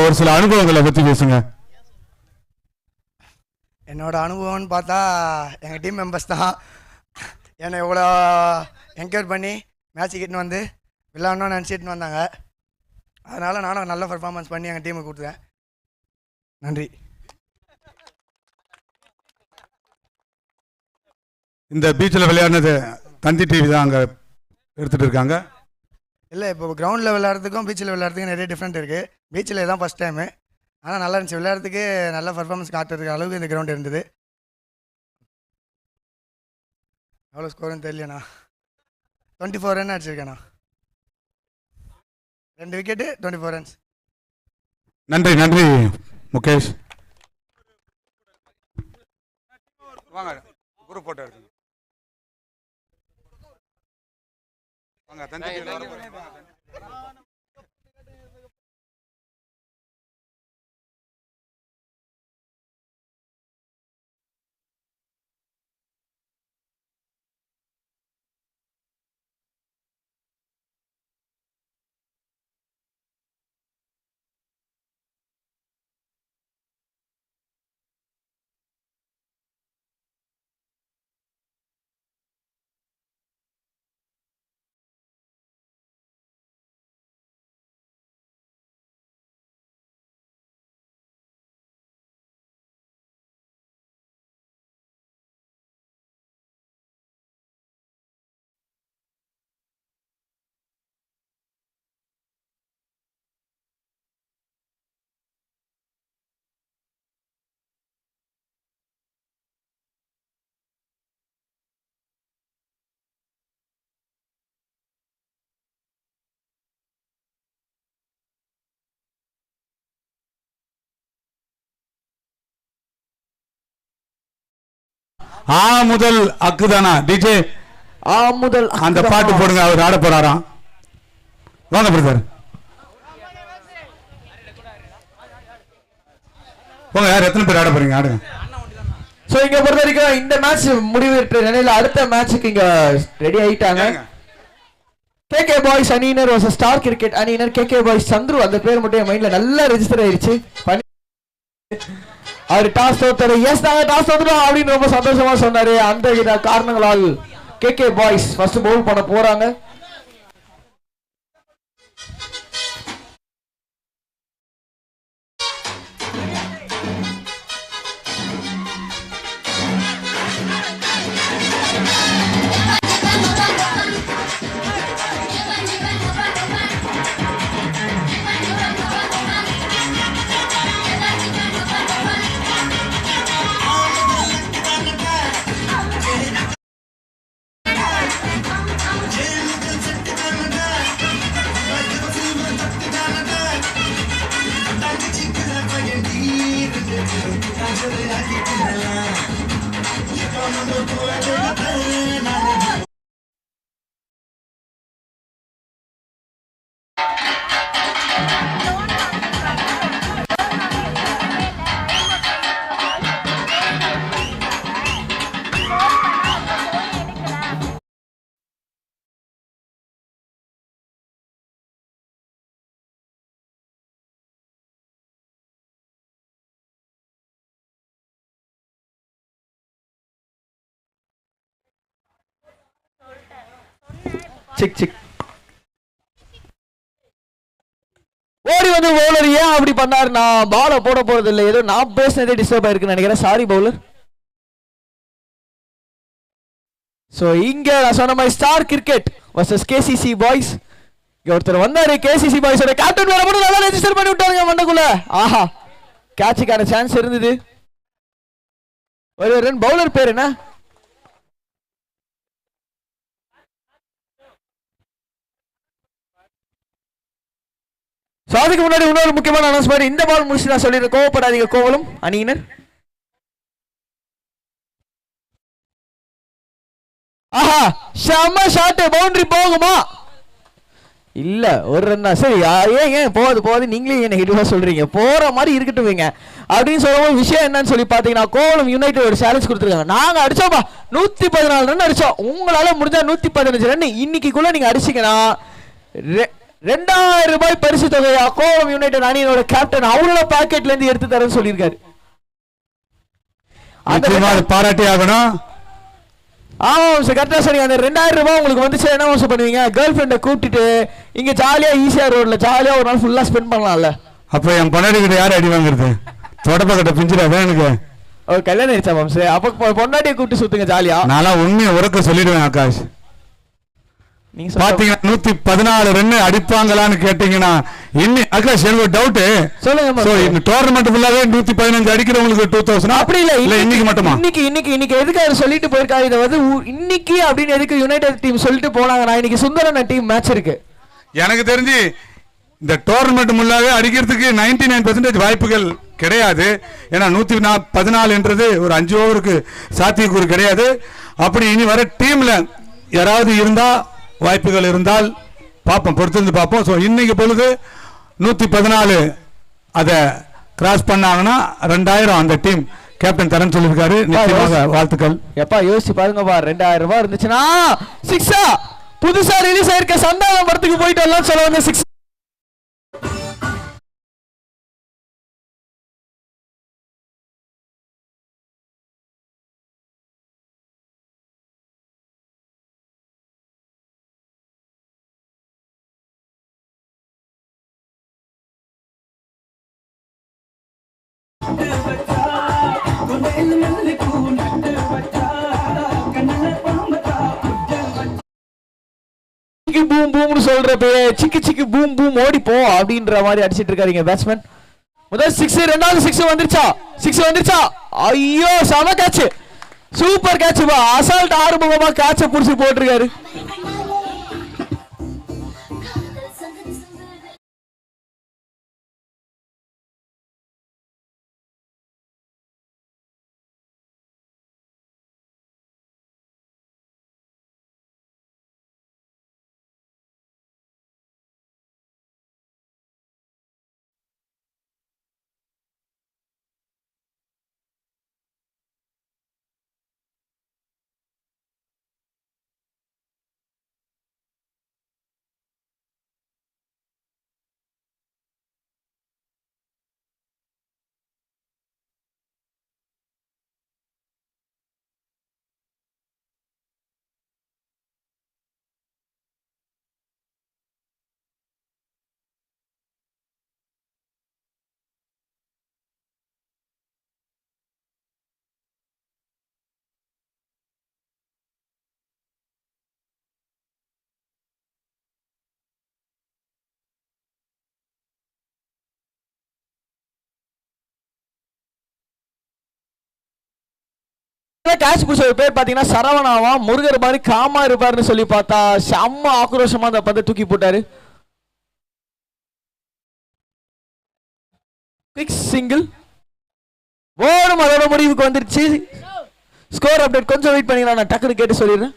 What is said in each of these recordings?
ஒரு சில அனுபவங்களை பற்றி பேசுங்க. என்னோட அனுபவம்னு பார்த்தா எங்கள் டீம் மெம்பர்ஸ் தான் என்னை எவ்வளோ என்கரேஜ் பண்ணி மேட்ச்சுக்கு இட்டுன்னு வந்து விளையாடணும்னு நினச்சிட்டுன்னு வந்தாங்க. அதனால் நானும் நல்ல பர்ஃபார்மன்ஸ் பண்ணி எங்கள் டீமுக்கு கொடுத்தேன். நன்றி. இந்த பீச்சில் விளையாடினது தந்தி டிவி தான் அங்கே எடுத்துகிட்டு இருக்காங்க. இல்லை, இப்போ கிரவுண்டில் விளையாடுறதுக்கும் பீச்சில் விளையாடுறதுக்கும் நிறைய டிஃப்ரெண்ட் இருக்குது. பீச்சில் தான் ஃபஸ்ட் டைமு, ஆனால் நல்லா இருந்துச்சு. விளையாடுறதுக்கு நல்ல பர்ஃபார்மன்ஸ் காட்டுறதுக்கு அளவுக்கு இந்த கிரவுண்ட் இருந்தது. எவ்வளோ ஸ்கோருன்னு தெரியலண்ணா. 24 ரன் அடிச்சிருக்கேண்ணா. 2 wicket 24 runs. நன்றி நன்றி முகேஷ். வாங்க குரூப் போட்டோ எடுத்துங்க. வாங்க தந்தி ஆ முதல் அக்குதானா டிஜே? ஆ முதல் அந்த பாட்டு போடுங்க. அவர் ஆட போறாராம். வாங்க பிரதர் போங்க. யார் எத்தனை பேர் ஆட போறீங்க? ஆடுங்க. சோ இங்க பொறுத்த வரைக்கும் இந்த மேட்ச் முடிவு நிலையில அடுத்த மேட்சுக்கு இங்க ரெடி ஆயிட்டாங்க. கேகே பாய்ஸ் அணியினர் வர்சஸ் ஸ்டார் கிரிக்கெட் அணியினர். கேகே பாய்ஸ் சந்துரு, அந்த பேர் மட்டும் என் மைண்ட்ல நல்லா ரெஜிஸ்டர் ஆயிருச்சு. அவர் டாஸ் தோத்தாரு. எஸ் நாங்க டாஸ் தோத்துறோம் அப்படின்னு ரொம்ப சந்தோஷமா சொன்னாரு. அந்த வித காரணங்களால் கேகே பாய்ஸ் ஃபர்ஸ்ட் பவுல் பண்ண போறாங்க. சிக் சிக் ஓடி வந்து பவுலர் ஏன் அப்படி பண்ணாரு? நான் பால போட போறது இல்லை, ஏதோ நான் பேசினதே டிஸ்டர்ப் ஆயிருக்குன்னு நினைக்கிறேன். Sorry bowler. சோ இங்க நான் சொன்ன மாதிரி star cricket versus KCC boys. ஒருத்தர் வந்தாரு கேசிசி பாய்ஸோட கேப்டன் வேற மட்டும் நல்லா ரெஜிஸ்டர் பண்ணி விட்டாங்க மண்டக்குள்ள. ஆஹா, கேட்சுக்கான சான்ஸ் இருந்தது. ஒரு ரன். பவுலர் பேர் என்ன? அதுக்கு முன்னாடி இன்னொரு முக்கியமான அனௌன்ஸ்மெண்ட். இந்த பால் முடிச்சு நான் சொல்லிடுறேன், கோவப்படாதீங்க கோவலம் அணியினர். ஆஹா, செம்ம ஷாட். பவுண்டரி போகுமா? இல்ல, ஒரு ரன் தான். சரி, ஏன் போகாது நீங்களே என்ன ஹிட்டுவா சொல்றீங்க? போற மாதிரி இருக்கட்டும் வைங்க அப்படின்னு சொல்லும்போது விஷயம் என்னன்னு சொல்லி பாத்தீங்கன்னா, கோவலம் யுனைடெட் ஒரு சேலஞ்ச் கொடுத்துருக்காங்க. நாங்க அடிச்சோம்பா 114 ரன் அடிச்சோம். உங்களால முடிஞ்சா 115 ரன் இன்னைக்குள்ள நீங்க அடிச்சீங்கன்னா 2000 ரூபாய் பரிசு தொகையா கோவம் யுனைடெட் அணியோட கேப்டன் அவரோட பாக்கெட்ல இருந்து எடுத்து தரேன்னு சொல்லியிருக்காரு. பாராட்டி ஆகணும். ஆமா கரெக்டா சொன்னீங்க. அந்த 2000 ரூபாய் உங்களுக்கு வந்துச்சு என்ன வசூல் பண்ணுவீங்க? கேர்ள் ஃபிரெண்டை கூப்பிட்டுட்டு இங்க ஜாலியா ஈஸியா ரோட்ல ஜாலியா ஒரு நாள் ஃபுல்லா ஸ்பெண்ட் பண்ணலாம்ல. அப்ப என் பொண்டாட்டி கிட்ட யார் அடி வாங்குறது? தொடப்ப கட்ட பிஞ்சிடாதான் எனக்கு. கல்யாணம் ஆயிடுச்சா மாம்சு? அப்ப பொண்டாட்டியை கூப்பிட்டு சுத்துங்க ஜாலியா. நான் உண்மையை உறக்க சொல்லிடுவேன் ஆகாஷ். நீங்க பாத்தீங்கன்னா 114 ரன் அடிப்பாங்களான்னு கேட்டீங்கன்னா ஆகாஷ் எனக்கு ஒரு டவுட் சொல்லுங்க. டோர்னமெண்ட் ஃபுல்லாவே 115 அடிக்கிறவங்களுக்கு 2000 அப்படி இல்ல இன்னைக்கு மட்டுமா? இன்னைக்கு எதுக்கு அவர் சொல்லிட்டு போயிருக்காரு இதை வந்து இன்னைக்கு அப்படின்னு எதுக்கு யுனைடெட் டீம் சொல்லிட்டு போனாங்க? நான் இன்னைக்கு சுந்தரன் டீம் மேட்ச் இருக்கு. எனக்கு தெரிஞ்சு இந்த டோர்னமெண்ட் முன்னாவே அடிக்கிறதுக்கு 99% வாய்ப்புகள் கிடையாது. ஏன்னா 114 என்றது ஒரு 5 ஓவருக்கு சாத்தியக்கூறு கிடையாது. அப்படி இனி வர டீம்ல யாராவது இருந்தா வாய்ப்புகள் இருந்தால் பார்ப்போம், பொறுத்திருந்து பார்ப்போம். ஸோ இன்னைக்கு பொழுது 114 அதை கிராஸ் பண்ணாங்கன்னா 2000 அந்த டீம் கேப்டன் தரன் சொல்லியிருக்காரு. நிச்சயமாக வாழ்த்துக்கள். எப்பா யோசிச்சு பாருங்கப்பா, 2000 ரூபாய் இருந்துச்சுன்னா சிக்ஸா புதுசா ரிலீஸ் ஆயிருக்க சந்தானம் படத்துக்கு போயிட்டு எல்லாம் சொல்ல வந்து 6 பூம் பூம்னு சொல்றப்ப சிக்கு சிக்கு பூம் பூம் ஓடி போ அப்படின்ற மாதிரி அடிச்சிட்டு இருக்காருங்க பேட்ஸ்மேன். முதல் 6, ரெண்டாவது 6 வந்துருச்சா? ஐயோ செம கேட்ச், சூப்பர் கேட்ச் பா. அசால்ட் ஆறுமுகமா கேட்ச புடிச்சு போட்டிருக்காரு. கேட்ச் புடிச்ச பேர் பாத்தீங்கன்னா சரவணாவா. முருகர் மாதிரி காமா இருப்பாருன்னு சொல்லி பார்த்தா செம்ம ஆக்ரோஷமா அந்த பந்தை தூக்கி போட்டாரு. குவிக் சிங்கிள் ஓடும். அதோட முடிவுக்கு வந்துருச்சு. ஸ்கோர் அப்டேட் கொஞ்சம் வெயிட் பண்ணீங்கன்னா நான் டக்குனு கேட்டு சொல்லிடுறேன்.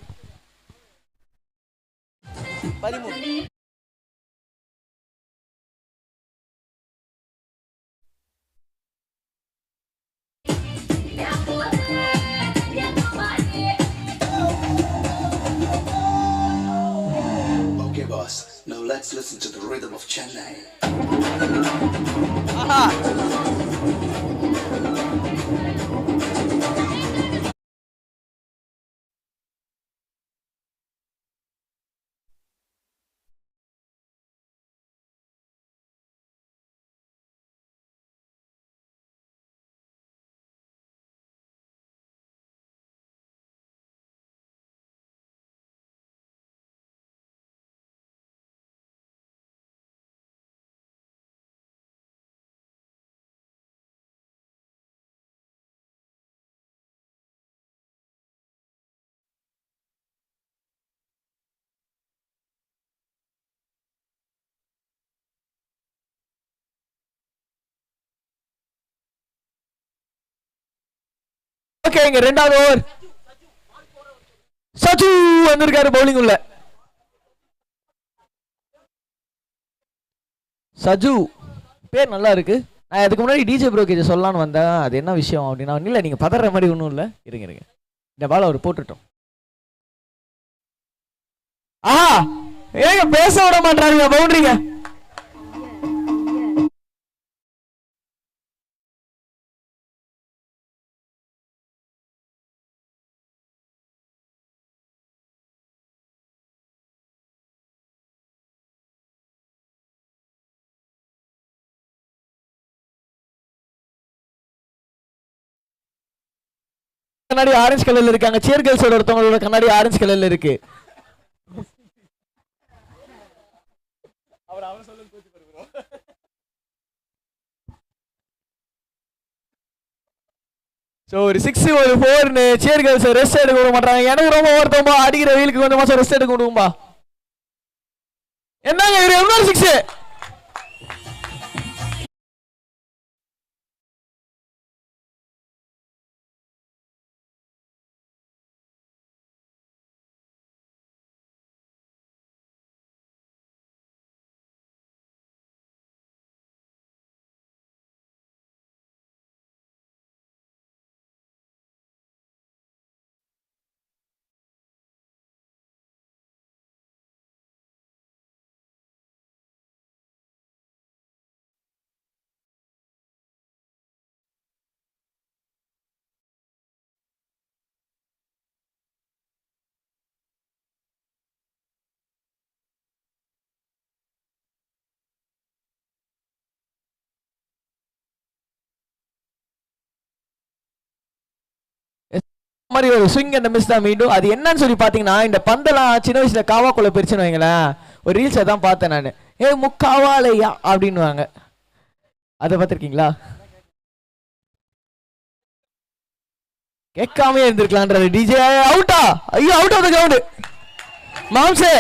13. Now let's listen to the rhythm of Chennai. Okay, இங்க ரெண்டாவது ஓவர் சச்சு வந்திருக்காரு பவுலிங் உள்ள. சஜு பேர் நல்லா இருக்கு. நான் அதுக்கு முன்னாடி டிஜே ப்ரோக்கேஜ் சொல்லலான்னு வந்தேன். அது என்ன விஷயம் அப்படின்னா இல்லை, நீங்க பதற மாதிரி ஒன்றும் இல்லை. இருங்க இந்த பால் அவர் போட்டுட்டோம். ஆஹா ஏங்க பேச விட மாட்டாருங்க பவுண்டரிங்க. கண்ணாடி ஆரஞ்சு கலர்ல இருக்காங்க. சியர் கேர்ள்ஸோட ஒருத்தவங்களோட கண்ணாடி ஆரஞ்சு கலர்ல இருக்கு. சோ ஒரு 6 ஒரு 4 சியர் கேர்ள்ஸ் ரெஸ்ட் எடுக்க விட மாட்டாங்க. எனக்கு ரொம்ப ஓவர்த்தம்பா அடிக்கிற வெயிலுக்கு கொஞ்சம் மாசம் ரெஸ்ட் எடுக்க விடுவோம்பா. என்னங்க இது இன்னொரு 6. மாதிரி ஒரு ஸ்விங் அண்ட் மிஸ் தான் மீண்டும். அது என்னன்னு சொல்லி பாத்தீங்கன்னா, இந்த பந்தெல்லாம் சின்ன வயசுல காவாக்குள்ள பிரிச்சுன்னு வைங்களேன். ஒரு ரீல்ஸை தான் பார்த்தேன் நான். முக்காவாலையா அப்படின்னுவாங்க. அதை பார்த்துருக்கீங்களா? கேட்காமே இருந்திருக்கலான்றது. டிஜே அவுட்டா? ஐயோ அவுட் ஆஃப் தி கிரவுண்ட். மாம்சே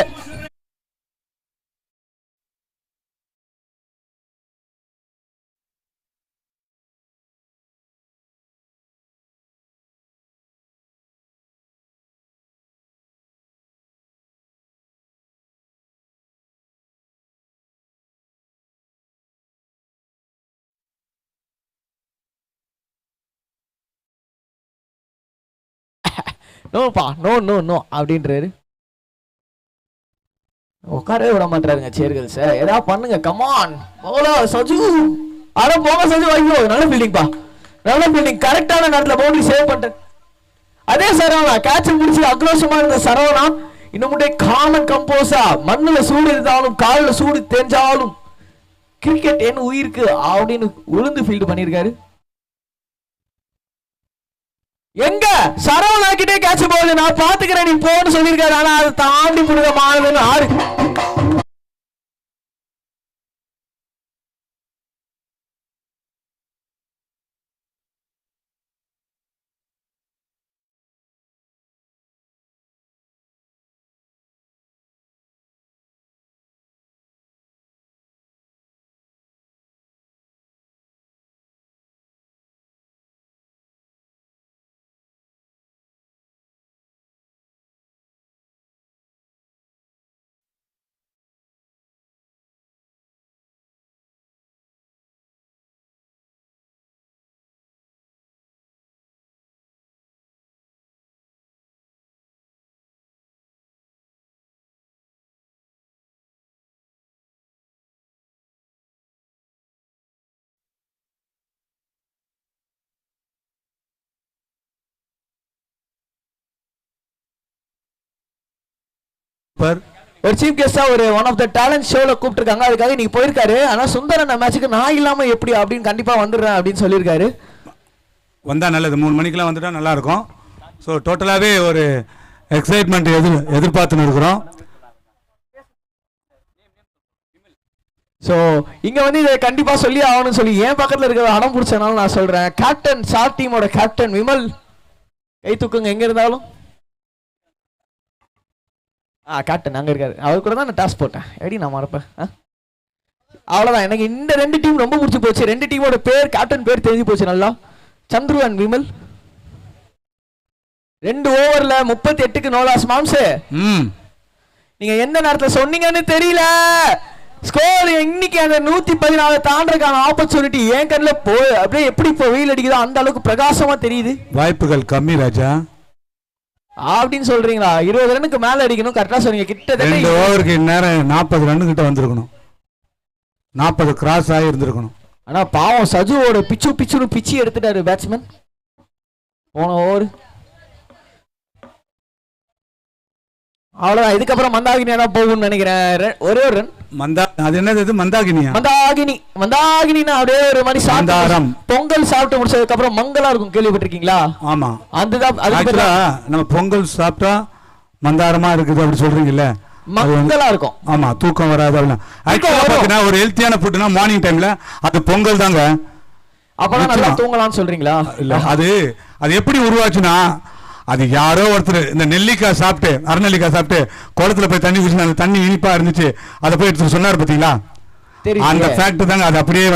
நோப்பா நோ நோ நோ அப்படின்றாரு. உட்காரவே விட மாட்டாருங்க சேர்கல் சார். ஏதாவது பண்ணுங்க கமான் போலா சஜு. அட போங்க சஜு. ஐயோ நல்ல ஃபீல்டிங்ப்பா, நல்ல ஃபீல்டிங். கரெக்டான நேரத்துல பவுண்டரி சேவ் பண்ணிட்டேன். அதே சரவணா கேட்ச் முடிச்சு அக்ரோஷமா இருந்த சரவணா இன்னும் காமன் கம்போஸா மண்ணுல சூடு இருந்தாலும் காலில் சூடு தெரிஞ்சாலும் கிரிக்கெட் என் உயிருக்கு அப்படின்னு உளுந்து ஃபீல்டு பண்ணியிருக்காரு. எங்க சரவணா கிட்டே கேட்ச் போகுது, நான் பாத்துக்கிறேன் நீ போன்னு சொல்லியிருக்காரு. ஆனா அதை தாண்டி முருக மாறுதுன்னு 6. ஒரு சீஃப் கெஸ்டா ஒரு ஒன் ஆஃப் த டேலண்ட் ஷோல கூப்பிட்டுருக்காங்க. அதுக்காக நீங்க போயிருக்காரு. ஆனா சுந்தரன் மேட்சுக்கு நான் இல்லாம எப்படி அப்படின்னு கண்டிப்பா வந்துடுறேன் அப்படின்னு சொல்லியிருக்காரு. வந்தா நல்லது. 3 மணிக்கெல்லாம் வந்துட்டா நல்லா இருக்கும். ஸோ டோட்டலாகவே ஒரு எக்ஸைட்மெண்ட் எதிர்பார்த்துன்னு இருக்கிறோம். ஸோ இங்க வந்து இதை கண்டிப்பா சொல்லி ஆகணும்னு சொல்லி என் பக்கத்துல இருக்கிற அடம் பிடிச்சனால நான் சொல்றேன். கேப்டன் சார் டீமோட கேப்டன் விமல் கை தூக்குங்க எங்க இருந்தாலும். கேப்டன் அங்க இருக்காரு. அவர் கூட தான் நான் டாஸ் போட்டேன். எப்படி நான் மறப்பேன்? அவ்வளவுதான். எனக்கு இந்த 2 டீம் ரொம்ப பிடிச்சி போச்சு. 2 டீமோட பேர் கேப்டன் பேர் தெரிஞ்சு போச்சு நல்லா. சந்துரு அண்ட் விமல் 2 ஓவர்ல 38க்கு நோலாஸ். மாம்சே நீங்க எந்த நேரத்துல சொன்னீங்கன்னு தெரியல. ஸ்கோர் இன்னைக்கு அந்த 114 தாண்டறதுக்கான ஆப்பர்ச்சுனிட்டி என் கண்ணுல அப்படியே எப்படி இப்போ வெயில் அடிக்குதோ அந்த அளவுக்கு பிரகாசமா தெரியுது. வாய்ப்புகள் கம்மி ராஜா. அப்படின்னு சொல்றீங்களா? 20 ரன்னுக்கு மேல அடிக்கணும். கரெக்டா சொன்னீங்க. கிட்டத்தட்ட 2 ஓவருக்கு நேரம் 40 ரன் கிட்ட வந்திருக்கணும். 40 கிராஸ் ஆகி இருந்திருக்கணும். ஆனா பாவம் சஜுவோட பிச்சுன்னு பிச்சு எடுத்துட்டாரு பேட்ஸ்மேன் போன ஓவர். அவ்வளவுதான். இதுக்கப்புறம் மந்தாகினியா தான் போகும்னு நினைக்கிறேன். ஒரே ஒரு ரன். அது என்னது? மந்தாகினியா? மந்தாகினினா அப்படியே ஒரு மாதிரி சாந்தாரம். பொங்கல் சாப்பிட்டு முடிச்சதுக்கு அப்புறம் மங்களா இருக்கும், கேள்விப்பட்டிருக்கீங்களா? ஆமா, அதுதான். நம்ம பொங்கல் சாப்பிட்டா மந்தாரமா இருக்குது அப்படி சொல்றீங்கல்ல, மங்களா இருக்கும். ஆமா, தூக்கம் வராது. ஒரு ஹெல்த்தியான ஃபுட்னா மார்னிங் டைம்ல அது பொங்கல் தாங்க. அப்பதான் நல்லா தூங்கலாம்னு சொல்றீங்களா? இல்ல, அது எப்படி உருவாச்சுன்னா, அது யாரோ ஒருத்தர் இந்த நெல்லிக்காய் சாப்பிட்டு, அரைநெல்லிக்காய் சாப்பிட்டு குளத்துல போய் தண்ணி குடிச்சு அந்த தண்ணி இனிப்பா இருந்துச்சு, அதை போய் எடுத்து சொன்னார் பாத்தீங்களா, அந்த ஃபேக்ட் தாங்க. அது அப்படியே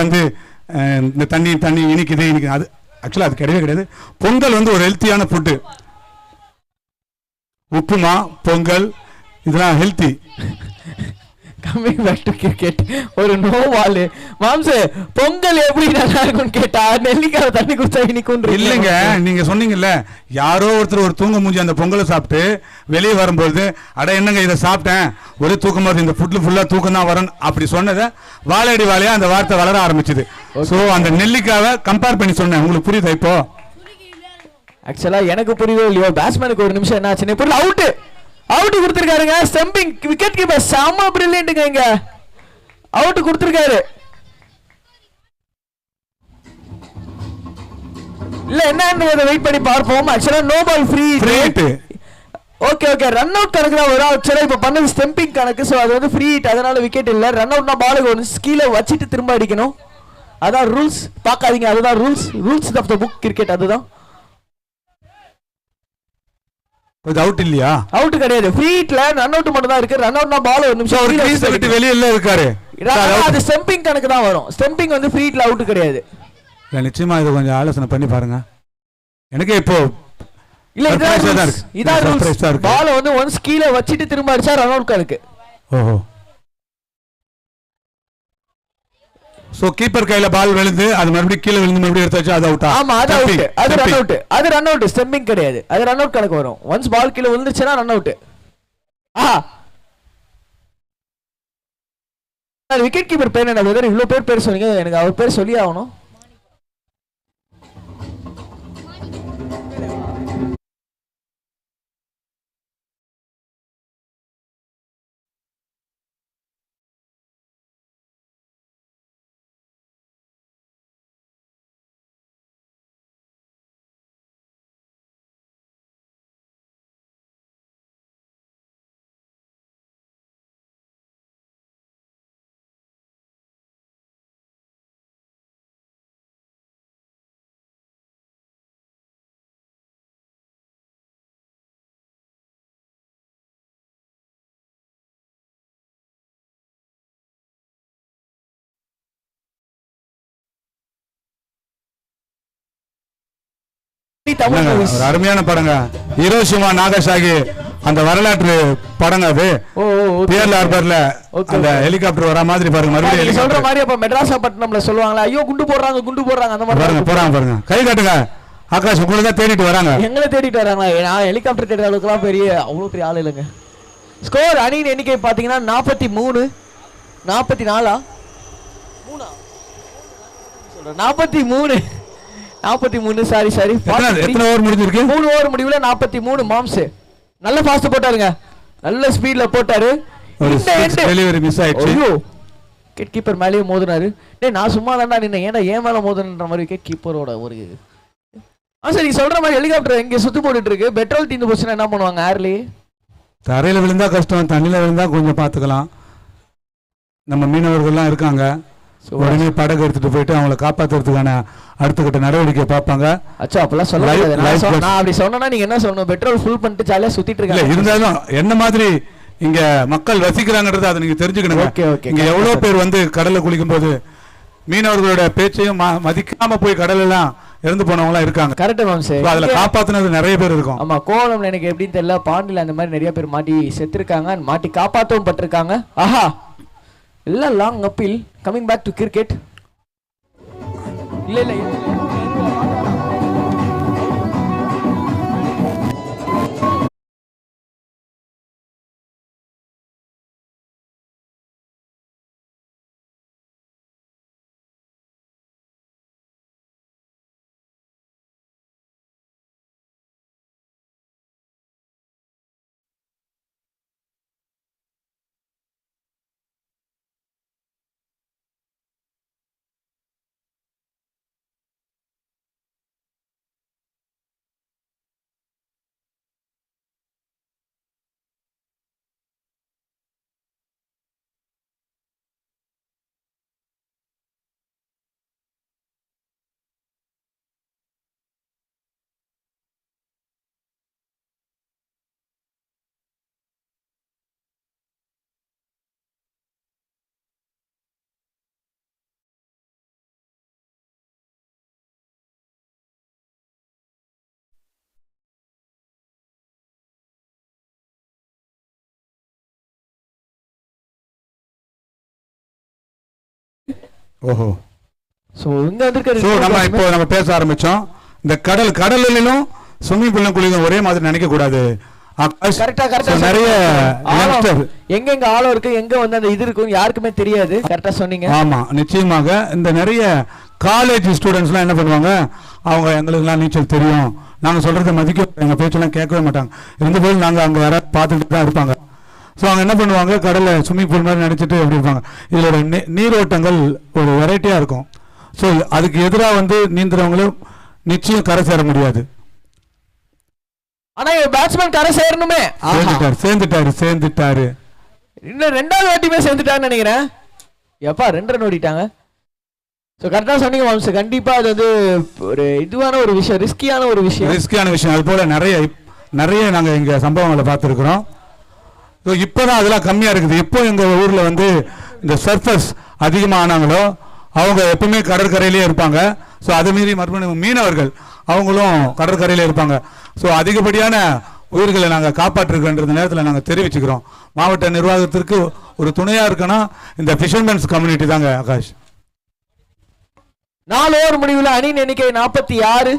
இந்த தண்ணி இனிக்குது. அது ஆக்சுவலா அது கிடையாது. பொங்கல் ஒரு ஹெல்த்தியான ஃபுட்டு. உப்புமா, பொங்கல் இதெல்லாம் healthy. Coming back to cricket. ஒரு நோ பால் மாம்சே, பொங்கல் எப்படி நல்லா இருக்கும்னு கேட்டா நெல்லிக்காய் தண்ணி குடிச்சா இனிக்கும் இல்லைங்க. நீங்க சொன்னீங்கல்ல, யாரோ ஒருத்தர் ஒரு தூங்க மூஞ்சி அந்த பொங்கலை சாப்பிட்டு வெளியே வரும்போது, அட என்னங்க இதை சாப்பிட்டேன் ஒரே தூக்கம் வருது, இந்த ஃபுட்ல ஃபுல்லா தூக்கம் தான் வரும் அப்படி சொன்னதை வாழையடி வாழையா அந்த வார்த்தை வளர ஆரம்பிச்சுது. ஸோ அந்த நெல்லிக்காவை கம்பேர் பண்ணி சொன்னேன். உங்களுக்கு புரியுதா இப்போ? ஆக்சுவலா எனக்கு புரியவே இல்லையோ. பேட்ஸ்மேனுக்கு ஒரு நிமிஷம் என்ன ஆச்சுன்னு புரியல. அவுட் கொடுத்திருக்காருங்க. ஸ்டம்பிங் விக்கெட் கீப்பர் செம பிரில்லியன்ட்ங்க. இங்க அவுட் கொடுத்திருக்காரு. இல்ல என்னன்னு வெயிட் பண்ணி பார்ப்போம். ஆக்சுவலா no ball free hit. Okay run out கணக்கு தான் வரும். ஆக்சுவலா இப்ப பண்ணது ஸ்டம்பிங் கணக்கு. சோ அது ஃப்ரீ ஹிட், அதனால விக்கெட் இல்ல. ரன் அவுட்னா பாலுக்கு ஒரு கீழே வச்சிட்டு திரும்ப அடிக்கணும். அதான் ரூல்ஸ். பார்க்காதீங்க, அதுதான் rules of the book cricket. அதுதான். அவுட் இல்லையா? அவுட் கிடையாது. ஃப்ரீ ஹிட்ல ரன் அவுட் மட்டும் தான் இருக்கு. ரன் அவுட்னா பால் ஒரு நிமிஷம் கிரீஸ் விட்டு வெளிய இல்ல இருக்காரு. அது ஸ்டம்பிங் கணக்கு தான் வரும். ஸ்டம்பிங் ஃப்ரீ ஹிட்ல அவுட் கிடையாது. இல்ல, நிச்சயமா இது கொஞ்சம் ஆலோசனை பண்ணி பாருங்க. எனக்கு இப்போ இல்ல இதான் ரூல்ஸ். பால் ஒன்ஸ் கீழ வச்சிட்டு திரும்ப அடிச்சா ரன் அவுட் கணக்கு. ஓஹோ. சோ கீப்பர் கையில பால் விழுந்து அது மறுபடியும் கீழ விழுந்து மறுபடியும் எடுத்தாச்சு, அது அவுட்டா? ஆமா, அது அவுட். அது ரன் அவுட். அது ரன் அவுட். ஸ்டம்பிங் கிடையாது. அது ரன் அவுட் கணக்கு வரும். ஒன்ஸ் பால் கீழ விழுந்துச்சுனா ரன் அவுட். விக்கெட் கீப்பர் பேர் என்ன? இவ்வளவு பேர் சொன்னீங்க, எனக்கு அவர் பேர் சொல்லி ஆகணும். அருமையான படங்க. ஹிரோஷிமா நாகசாகி அந்த வரலாற்று படங்க. அது பியர்ல் ஹார்பர்ல அந்த ஹெலிகாப்டர் வர மாதிரி பாருங்க. மறுபடியும் சொல்ற மாதிரி அப்ப மெட்ராஸாப்பட்டினம்ல சொல்லுவாங்களா, ஐயோ குண்டு போடுறாங்க அந்த மாதிரி பாருங்க. கை காட்டுங்க. ஆகாஷ் உங்களை தான் தேடிட்டு வராங்க. எங்களை தேடிட்டு வராங்க. நான் ஹெலிகாப்டர் தேடுற அளவுக்குலாம் அவ்வளவு பெரிய ஆள் இல்லைங்க. ஸ்கோர் அணியின் எண்ணிக்கை பாத்தீங்கன்னா 43 44 43 சாரி எத்தனை ஓவர் முடிஞ்சிருக்கு? 3 ஓவர் முடிவுல 43. மாம்ஸ் நல்ல ஃபாஸ்ட் போட்டாருங்க. நல்ல ஸ்பீட்ல போட்டாரு. டெலிவரி மிஸ் ஆயிடுச்சு. விக்கெட் கீப்பர் மேலேயே மோதினாரு. டேய் நான் சும்மா தான்டா நின்னேன், ஏன்னா ஏன் மேல மோதுன்ற மாதிரி விக்கெட் கீப்பரோட ஒரு சரி சொல்ற மாதிரி ஹெலிகாப்டர் எங்க சுத்தி போட்டுட்டு இருக்கு. பெட்ரோல் தீந்து போச்சுன்னா என்ன பண்ணுவாங்க? ஏர்லயே தரையில விழுந்தா கஷ்டம், தண்ணியில விழுந்தா கொஞ்சம் பாத்துக்கலாம். நம்ம மீனவர்கள்லாம் இருக்காங்க, உடனே படகு எடுத்துட்டு போயிட்டு அவங்களை காப்பாத்துறதுக்கான அடுத்த கட்ட நடவடிக்கை பார்ப்பாங்க. அச்சா அப்பெல்லாம் சொல்ல நான் அப்படி சொன்னா நீங்க என்ன சொல்லணும்? பெட்ரோல் ஃபுல் பண்ணிட்டு ஜாலியா சுத்திட்டு இருக்காங்க. இருந்தாலும் என்ன மாதிரி இங்க மக்கள் வசிக்கிறாங்கன்றத அதை நீங்க தெரிஞ்சுக்கணும். இங்க எவ்வளவு பேர் கடல்ல குளிக்கும் போது மீனவர்களோட பேச்சையும் மதிக்காம போய் கடல் எல்லாம் இறந்து போனவங்க எல்லாம் இருக்காங்க. Correct ma'am. சரி, அதுல காப்பாத்துனது நிறைய பேர் இருக்கும். ஆமா, கோவளம்ல எனக்கு எப்படின்னு தெரியல, பாண்டில அந்த மாதிரி நிறைய பேர் மாட்டி செத்துருக்காங்க, மாட்டி காப்பாற்றவும் பட்டிருக்காங்க. ஆஹா, இல்ல long appeal coming back to cricket. இல்ல ஓஹோ. ஸோ இங்க வந்து நம்ம இப்போ நம்ம பேச ஆரம்பிச்சோம். இந்த கடலிலும் ஸ்விம்மிங் பூல்ல குளிக்க ஒரே மாதிரி நினைக்க கூடாது. கரெக்டா நிறைய எங்க ஆழம் இருக்கு, எங்க வந்து அந்த இது இருக்கும் யாருக்குமே தெரியாது. கரெக்டா சொன்னீங்க. ஆமா, நிச்சயமாக. இந்த நிறைய காலேஜ் ஸ்டூடெண்ட்ஸ்லாம் என்ன பண்ணுவாங்க, அவங்க எங்களுக்குலாம் நீச்சல் தெரியும், நாங்க சொல்றதை மதிக்க, எங்க பேச்செல்லாம் கேட்கவே மாட்டாங்க. இருந்தபோது நாங்க அங்க யாராவது பார்த்துட்டு தான் இருப்பாங்க. ஸோ அவங்க என்ன பண்ணுவாங்க, கடலை ஸ்விம்மிங் பூல் மாதிரி நினைச்சிட்டு எப்படி இருப்பாங்க. இதோட நீரோட்டங்கள் ஒரு வெரைட்டியா இருக்கும். ஸோ அதுக்கு எதிராக வந்து நீந்துறவங்களும் நிச்சயம் கரை சேர முடியாது. ஆனா பேட்ஸ்மேன் கரை சேரணுமே. சேர்ந்துட்டாரு இன்னும் ரெண்டாவது வாட்டியுமே சேர்ந்துட்டாருன்னு நினைக்கிறேன். எப்பா 2 ரன் ஓடிட்டாங்க. ஸோ கரெக்டாக சொன்னீங்க மாம்ஸ். கண்டிப்பா அது வந்து ஒரு இதுவான ஒரு விஷயம், ரிஸ்கியான விஷயம். அது போல நிறைய நாங்கள் இங்கே சம்பவங்களை பார்த்துருக்குறோம். ஸோ இப்போதான் அதெல்லாம் கம்மியாக இருக்குது. இப்போ எங்கள் ஊரில் வந்து இந்த சர்ஃபர்ஸ் அதிகமாக ஆனாங்களோ அவங்க எப்பவுமே கடற்கரையிலே இருப்பாங்க. ஸோ அதை மீறி மறுபடியும் மீனவர்கள் அவங்களும் கடற்கரையிலே இருப்பாங்க. ஸோ அதிகப்படியான உயிர்களை நாங்கள் காப்பாற்றிருக்கின்ற நேரத்தில் நாங்கள் தெரிவிச்சுக்கிறோம். மாவட்ட நிர்வாகத்திற்கு ஒரு துணையாக இருக்கணும் இந்த ஃபிஷர்மேன்ஸ் கம்யூனிட்டி தாங்க. ஆகாஷ், 4 ஓவர் முடிவில் அணியின் எண்ணிக்கை 46.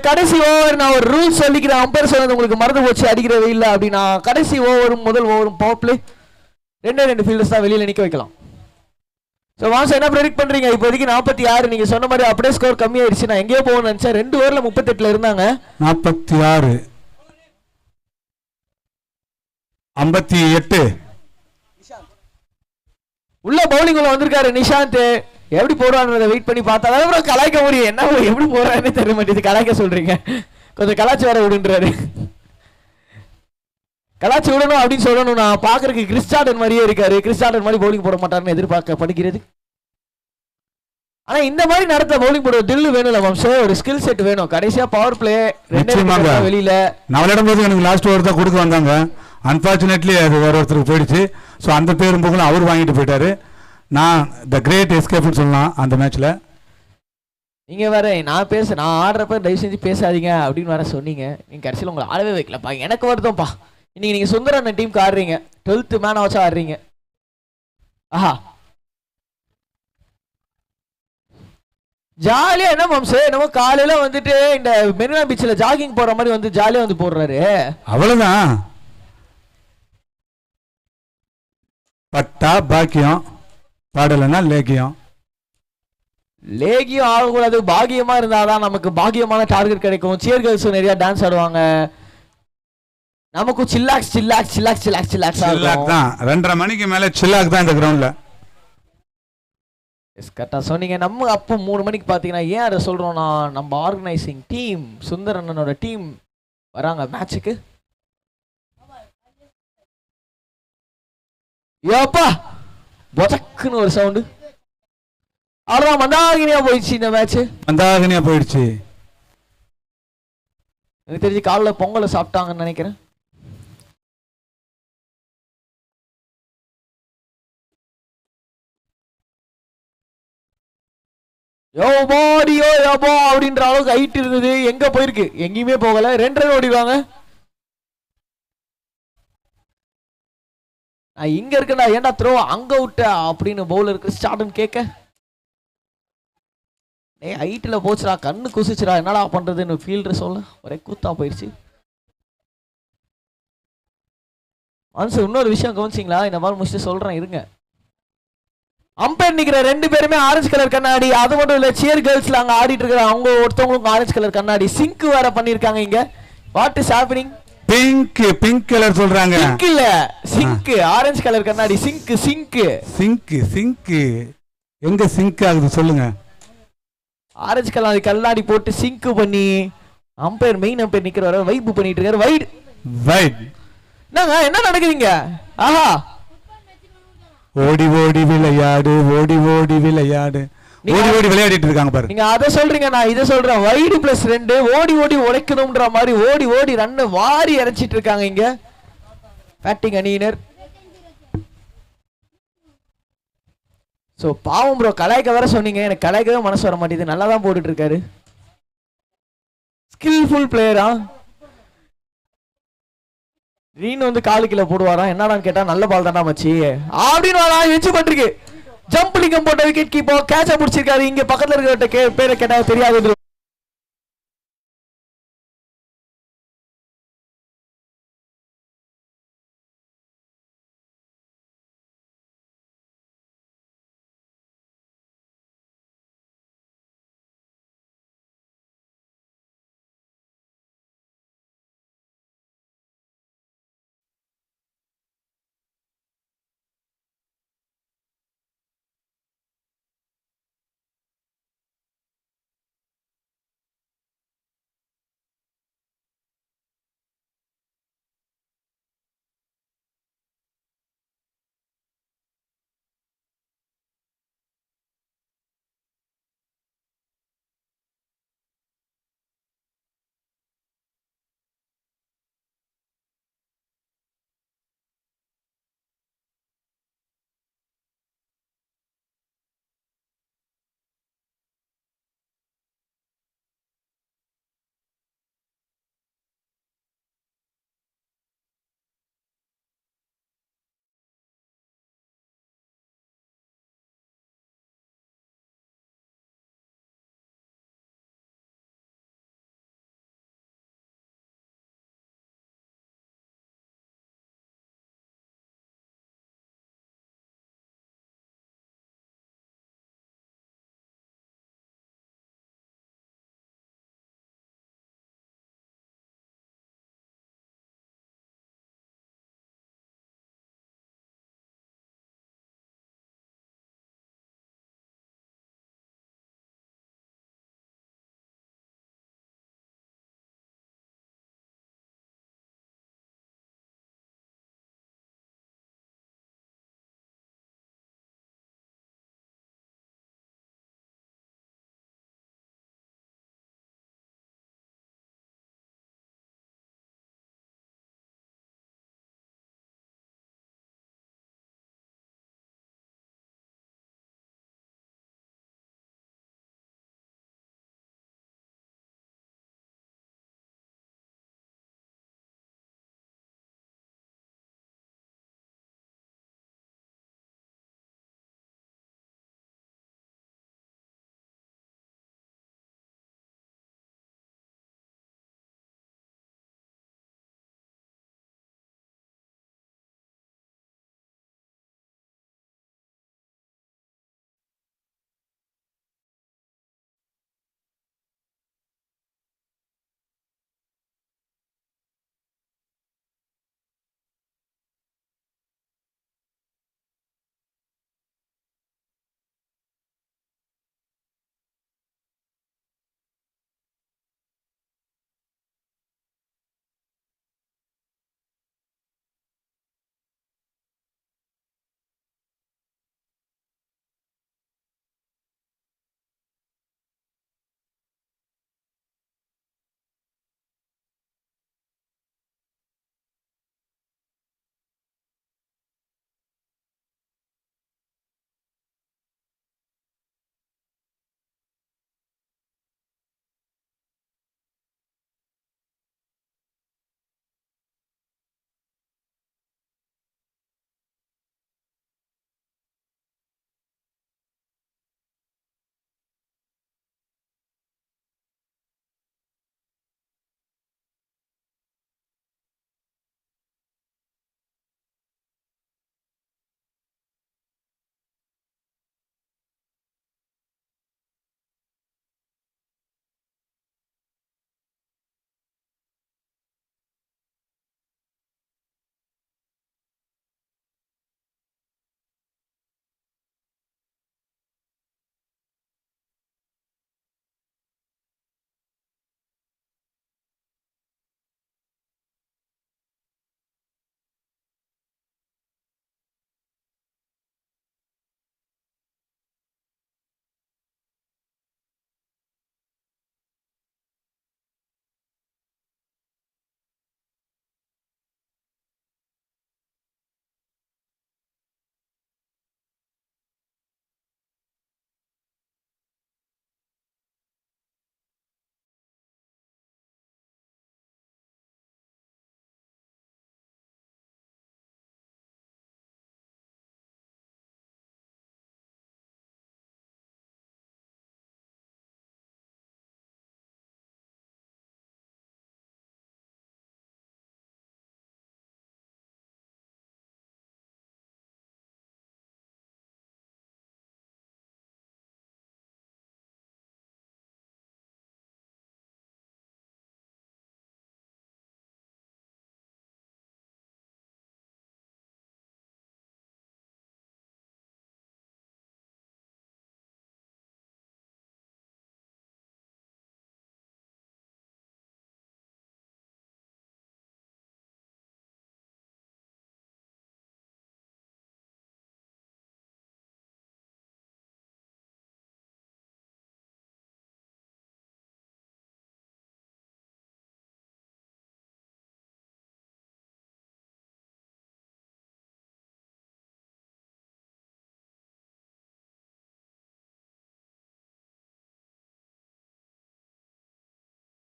கடைசி ஓவர் நான் ஒரு ரூல் சொல்லிக்கிறேன். அம்பையர் சொன்னது உங்களுக்கு மறந்து போச்சு, அடிக்கிறவே இல்லை அப்படின்னா கடைசி ஓவரும் முதல் ஓவரும் பவர் பிளே 2 ஃபீல்டர்ஸ் தான் வெளியில நிக்க வைக்கலாம். ஸோ வாசம் என்ன ப்ரெடிக்ட் பண்றீங்க? இப்போதைக்கு 46. நீங்க சொன்ன மாதிரி அப்படியே ஸ்கோர் கம்மியாயிருச்சு. நான் எங்கேயோ போகணும்னு நினைச்சேன். 2 ஓவர்ல 38 இருந்தாங்க. 46 58 உள்ள பவுலிங் உள்ள வந்திருக்காரு நிஷாந்த். எப்படி போடுவான்றதை வெயிட் பண்ணி பார்த்தா அப்புறம் கலாய்க்க முடியும். என்ன எப்படி போடுறாருன்னு தெரிய மாட்டேது. கலாய்க்க சொல்றீங்க, கொஞ்சம் கலாச்சி வர விடுன்றாரு. கலாச்சி விடணும் அப்படின்னு சொல்லணும். நான் பாக்குறதுக்கு கிறிஸ்டார்டன் மாதிரியே இருக்காரு. கிறிஸ்டார்டன் மாதிரி பவுலிங் போட மாட்டாருன்னு எதிர்பார்க்கப்படுகிறது. ஆனா இந்த மாதிரி நடத்த பவுலிங் போட தில்லு வேணும்ல வம்சம், ஒரு ஸ்கில் செட் வேணும். கடைசியா பவர் பிளே வெளியில நான் போது எனக்கு லாஸ்ட் ஓவர் தான் கொடுக்க வந்தாங்க. அன்பார்ச்சுனேட்லி அது வேற ஒருத்தருக்கு போயிடுச்சு. ஸோ அந்த பேரும் போகணும் அவர் வாங்கிட்டு போயிட்டாரு. நான் த கிரேட் எஸ்கேப்னு சொல்லலாம் அந்த மேட்ச்ல. நீங்க வேற நான் ஆடுறப்ப தயவு செஞ்சு பேசாதீங்க அப்படின்னு வேற சொன்னீங்க. நீங்க கடைசியில் உங்களை ஆடவே வைக்கலப்பா. எனக்கு வருதும்ப்பா. இன்னைக்கு நீங்க சுந்தரன் டீமுக்கு ஆடுறீங்க, 12th மேன் வச்சா ஆடுறீங்க. ஆஹா ஜாலியா என்ன மாம்சு, என்னமோ காலையில வந்துட்டு இந்த மெரினா பீச்ல ஜாகிங் போற மாதிரி வந்து ஜாலியா வந்து போடுறாரு. அவ்வளவுதான். பட்டா பாக்கியம், பாடலன்னா லேகியம். லேகியம் ஆகக்கூடாது, பாகியமா இருந்தாதான் நமக்கு பாகியமான டார்கெட் கிடைக்கும். சியர் கேர்ள்ஸ் நிறைய டான்ஸ் ஆடுவாங்க. நமக்கு சில்லாக்ஸ் தான் 2:30 மணிக்கு மேல சில்லாக் தான் இந்த கிரவுண்ட்ல. கரெக்டா சொன்னீங்க. நம்ம அப்போ 3 மணிக்கு பாத்தீங்கன்னா ஏன் அதை சொல்றோம்னா நம்ம ஆர்கனைசிங் டீம் சுந்தர் அண்ணனோட டீம் வராங்க மேட்சுக்கு. ஏப்பா பொதக்குன்னு ஒரு சவுண்டு. அவ்வளவுதான், மந்தாகினியா போயிடுச்சு இந்த மேட்ச். மந்தாகினியா போயிடுச்சு. எனக்கு தெரிஞ்சு காலைல பொங்கலை சாப்பிட்டாங்கன்னு நினைக்கிறேன். அப்படின்ற அளவுக்கு ஹைட் இருந்தது. எங்க போயிருக்கு? எங்கேயுமே போகல. 2 ரன் ஓடிடுவாங்க. நான் இங்க இருக்கேன்டா, ஏன்டா த்ரோ அங்க விட்ட அப்படின்னு பவுலர் கிறிஸ்டார்டன் கேட்க, ஹைட்ல போச்சுடா, கண்ணு குசிச்சுடா, என்னடா பண்றதுன்னு ஃபீல்டர் சொல்ல ஒரே கூத்தா போயிடுச்சு. இன்னொரு விஷயம் கவனிச்சிங்களா? இந்த மாதிரி முடிச்சுட்டு சொல்றேன் இருங்க. அம்பையர் நிக்கிற 2 பேருமே ஆரஞ்சு கலர் கண்ணாடி. அது மட்டும் இல்ல, சியர் கேர்ள்ஸ்ல அங்க ஆடிட்டு இருக்கிற அவங்க ஒருத்தவங்களுக்கு ஆரஞ்சு கலர் கண்ணாடி. சிங்க் வேற பண்ணிருக்காங்க இங்க. What is happening? Pink colour சொல்றாங்க. பிங்க் இல்ல, சிங்க். ஆரஞ்சு கலர் கண்ணாடி. சிங்க் எங்க சிங்க் ஆகுது சொல்லுங்க. ஆரஞ்சு கலர் கண்ணாடி போட்டு சிங்க் பண்ணி அம்பையர் மெயின் அம்பையர் நிக்கிறவர வைப் பண்ணிட்டு இருக்காரு. வைட் என்னங்க என்ன நடக்குதுங்க? ஆஹா, ஓடி ஓடி விளையாடு, ஓடி ஓடி விளையாடு, ஓடி ஓடி விளையாடிட்டு இருக்காங்க பாரு. நீங்க அத சொல்றீங்க, நான் இத சொல்றேன். வைடு +2 ஓடி ஓடி உடைக்கணும்ன்ற மாதிரி ஓடி ஓடி ரன் வாரி இறைச்சிட்டு இருக்காங்க இங்க பேட்டிங் அணியினர். ஸோ பாவம் ப்ரோ, கலாய்க்க வேற சொன்னீங்க, எனக்கு கலாய்க்கவே மனசு வர மாட்டேது. நல்லா தான் போட்டுட்டு இருக்காரு, ஸ்கில்ஃபுல் பிளேயரா. ரீன் வந்து காலு கீழே போடுவாரா என்னடான்னு கேட்டா நல்ல பால் தாண்டா மச்சி அப்படின்னு வரா. எச்சு பட்டிருக்கு, ஜம்ப் லிங்கம் போட்ட விக்கெட் கீப்பர் கேட்ச முடிச்சிருக்காரு. இங்க பக்கத்துல இருக்கிற பேரை கேட்டா தெரியாது.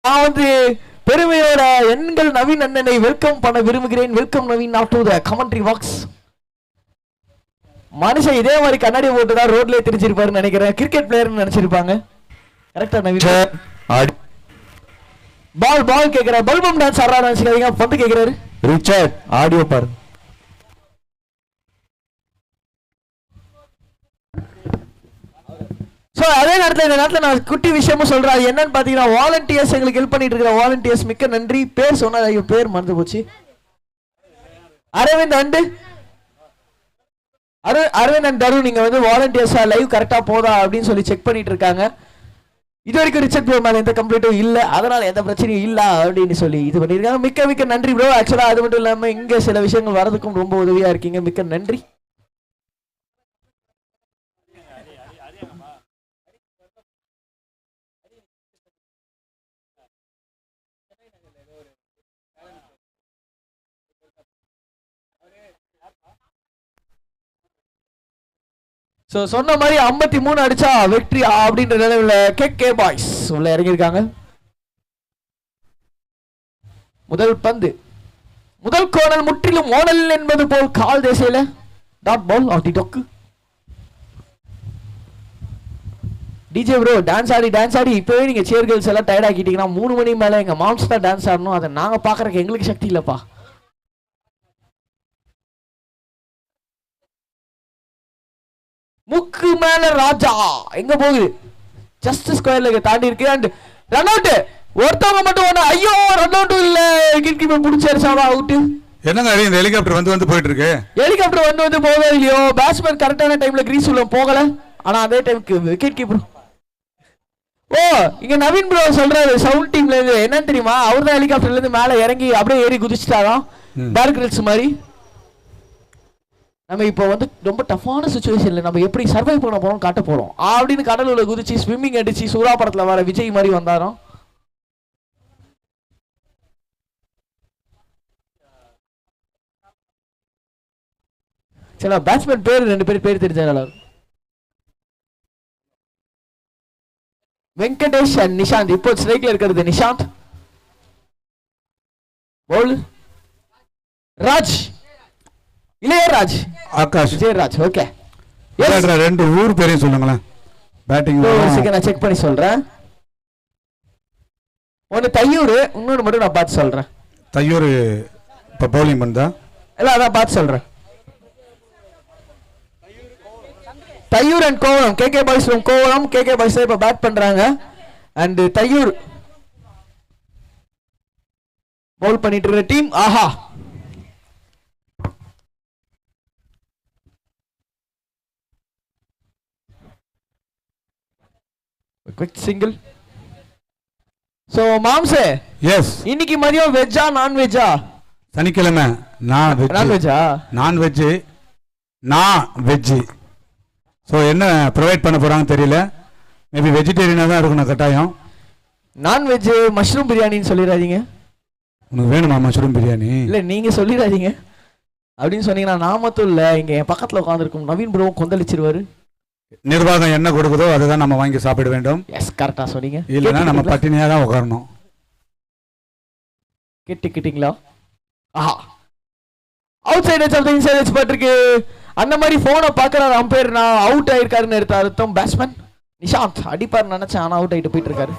நான் வந்து பெருமையோட எண்கள் நவீன் அண்ணனை வெல்கம் பண்ண விரும்புகிறேன். Welcome Naveen to the commentary box. மனுஷன் இதே மாதிரி கண்ணாடி போட்டு தான் ரோட்லயே திரிச்சிருப்பாருன்னு நினைக்கிறேன். கிரிக்கெட் பிளேயர்னு நினைச்சிருப்பாங்க. கரெக்டா நவீன்? பால் கேக்குறாரு. பல்பம் டான்ஸ் ஆடுறாரு நினைச்சுக்காதீங்க. பந்து கேக்குறாரு. ரிச்சர்ட் ஆடியோ பாரு. சோ அதே நேரத்தில் இந்த நேரத்தில் நான் குட்டி விஷயமும் சொல்றேன். என்னன்னு பாத்தீங்கன்னா வாலண்டியர்ஸ் எங்களுக்கு ஹெல்ப் பண்ணிட்டு இருக்கிற வாலண்டியர்ஸ் மிக்க நன்றி. பேர் சொன்னா ஐயோ பேர் மறந்து போச்சு. அரவிந்த் அண்ட் தருண் நீங்க வந்து வாலண்டியர்ஸா லைவ் கரெக்டா போதா அப்படின்னு சொல்லி செக் பண்ணிட்டு இருக்காங்க. இது வரைக்கும் ரிச்சர்ட் ப்ரோ மேல எந்த கம்ப்ளைண்ட்டும் இல்ல, அதனால எந்த பிரச்சனையும் இல்ல அப்படின்னு சொல்லி இது பண்ணிருக்காங்க. மிக்க நன்றி ப்ரோ. ஆக்சுவலா அது மட்டும் இல்லாம இங்க சில விஷயங்கள் வரதுக்கும் ரொம்ப உதவியா இருக்கீங்க. மிக்க நன்றி. சொன்ன மாதிரி 53 அடிச்சா வெற்றி அப்படின்ற நிலையில கே பாய்ஸ் உள்ள இறங்கியிருக்காங்க. முதல் பந்து முதல் கோணல் முற்றிலும் ஓனல் என்பது போல் கால் தேசையில டாட் பால் ஆஃப் தி டொக்கு. டிஜே ப்ரோ டான்ஸ் ஆடி இப்பவே நீங்க சேர் கேர்ள்ஸ் எல்லாம் டயர்ட் ஆக்கிட்டீங்கன்னா 3 மணி மேல எங்க மாம்ஸ் தான் டான்ஸ் ஆடணும். அதை நாங்க பாக்குறதுக்கு எங்களுக்கு சக்தி இல்லப்பா. முக்கு மேல ராஜா எங்க போகுது? ஜஸ்ட் ஸ்கொயர்ல தாண்டி இருக்கு. And run out. ஒருத்தவங்க மட்டும் ஐயோ ரன் அவுட் இல்ல. விக்கெட் கீப்பர் புடிச்சாரு. சாவா அவுட். என்னங்க இந்த ஹெலிகாப்டர் வந்து போயிட்டு இருக்கு. ஹெலிகாப்டர் வந்து போகவே இல்லையோ. பேட்ஸ்மேன் கரெக்டான டைம்ல கிரீஸ் உள்ள போகல. ஆனா அதே டைம்க்கு விக்கெட் கீப்பர். ஓ இங்க நவீன் ப்ரோ சொல்றாரு சவுண்ட் டீம்ல இருந்து என்னன்னு தெரியுமா? அவர் தான் ஹெலிகாப்டர்ல இருந்து மேல இறங்கி அப்படியே ஏறி குதிச்சுட்டாராம் பேர் கிரில்ஸ் மாதிரி. நம்ம இப்போ வந்து ரொம்ப டஃப்பான சுச்சுவேஷன்ல நம்ம எப்படி சர்வை பண்ண போறோம் காட்ட போறோம் அப்படின்னு கடலுள்ள குதிச்சு ஸ்விம்மிங் அடிச்சு சூறா படத்துல வர விஜய் மாதிரி வந்தாராம். சில பேட்ஸ்மேன் பேர் 2 பேர் தெரிஞ்சாங்க. வெங்கடேஷ் அண்ட் நிஷாந்த். இப்போ ஸ்ட்ரைக்ல இருக்கிறது நிஷாந்த். பவுல் ராஜ் இளையராஜ் ஆகாஷ் ஜெயராஜ். ஓகே 2 ஊர் பேரையும் சொல்லுங்களேன். பேட்டிங் நான் செக் பண்ணி சொல்றேன். ஒன்னு தையூர், இன்னொன்னு மட்டும் நான் பார்த்து சொல்றேன். தையூர் இப்ப பவுலிங் பண்ணா இல்ல அதான் பார்த்து சொல்றேன். Thaiyur and Kovalam KK boys from Kovalam. KK boys இப்ப பேட் பண்றாங்க. அண்ட் தையூர் பவுல் பண்ணிட்டு இருக்க டீம். ஆஹா குவிக் சிங்கிள். சோ மாம்சே எஸ் இன்னைக்கு மதியம் வெஜ்ஜா நான் வெஜ்ஜா? சனிக்கிழமை நான் வெஜ்ஜா நான் வெஜ். ஸோ என்ன ப்ரொவைட் பண்ண போறாங்க தெரியல. மேபி வெஜிடேரியனாக தான் இருக்கணும் கட்டாயம். நான் வெஜ் மஷ்ரூம் பிரியாணின்னு சொல்லிடாதீங்க. உனக்கு வேணுமா மஷ்ரூம் பிரியாணி? இல்லை நீங்க சொல்லிடாதீங்க. அப்படின்னு சொன்னீங்கன்னா நான் மட்டும் இல்லை இங்கே என் பக்கத்தில் உட்காந்துருக்கும் நவீன் ப்ரோவும் கொந்தளிச்சிருவாரு. நிர்வாகம் என்ன கொடுக்குதோ அதுதான் நம்ம வாங்கி சாப்பிட வேண்டும். எஸ் கரெக்டாக சொன்னீங்க. இல்லைன்னா நம்ம பட்டினியாக தான் உட்காரணும். கேட்டுக்கிட்டீங்களா? ஆஹா outside edge of the inside edge பட்டிருக்கு. அந்த மாதிரி போனை பார்க்குறாரு அம்பையர். நான் அவுட் ஆயிருக்காருன்னு எடுத்த அர்த்தம் பேட்ஸ்மேன் நிஷாந்த் அடிப்பார் நினைச்சேன். ஆனால் அவுட் ஆகிட்டு போயிட்டு இருக்காரு.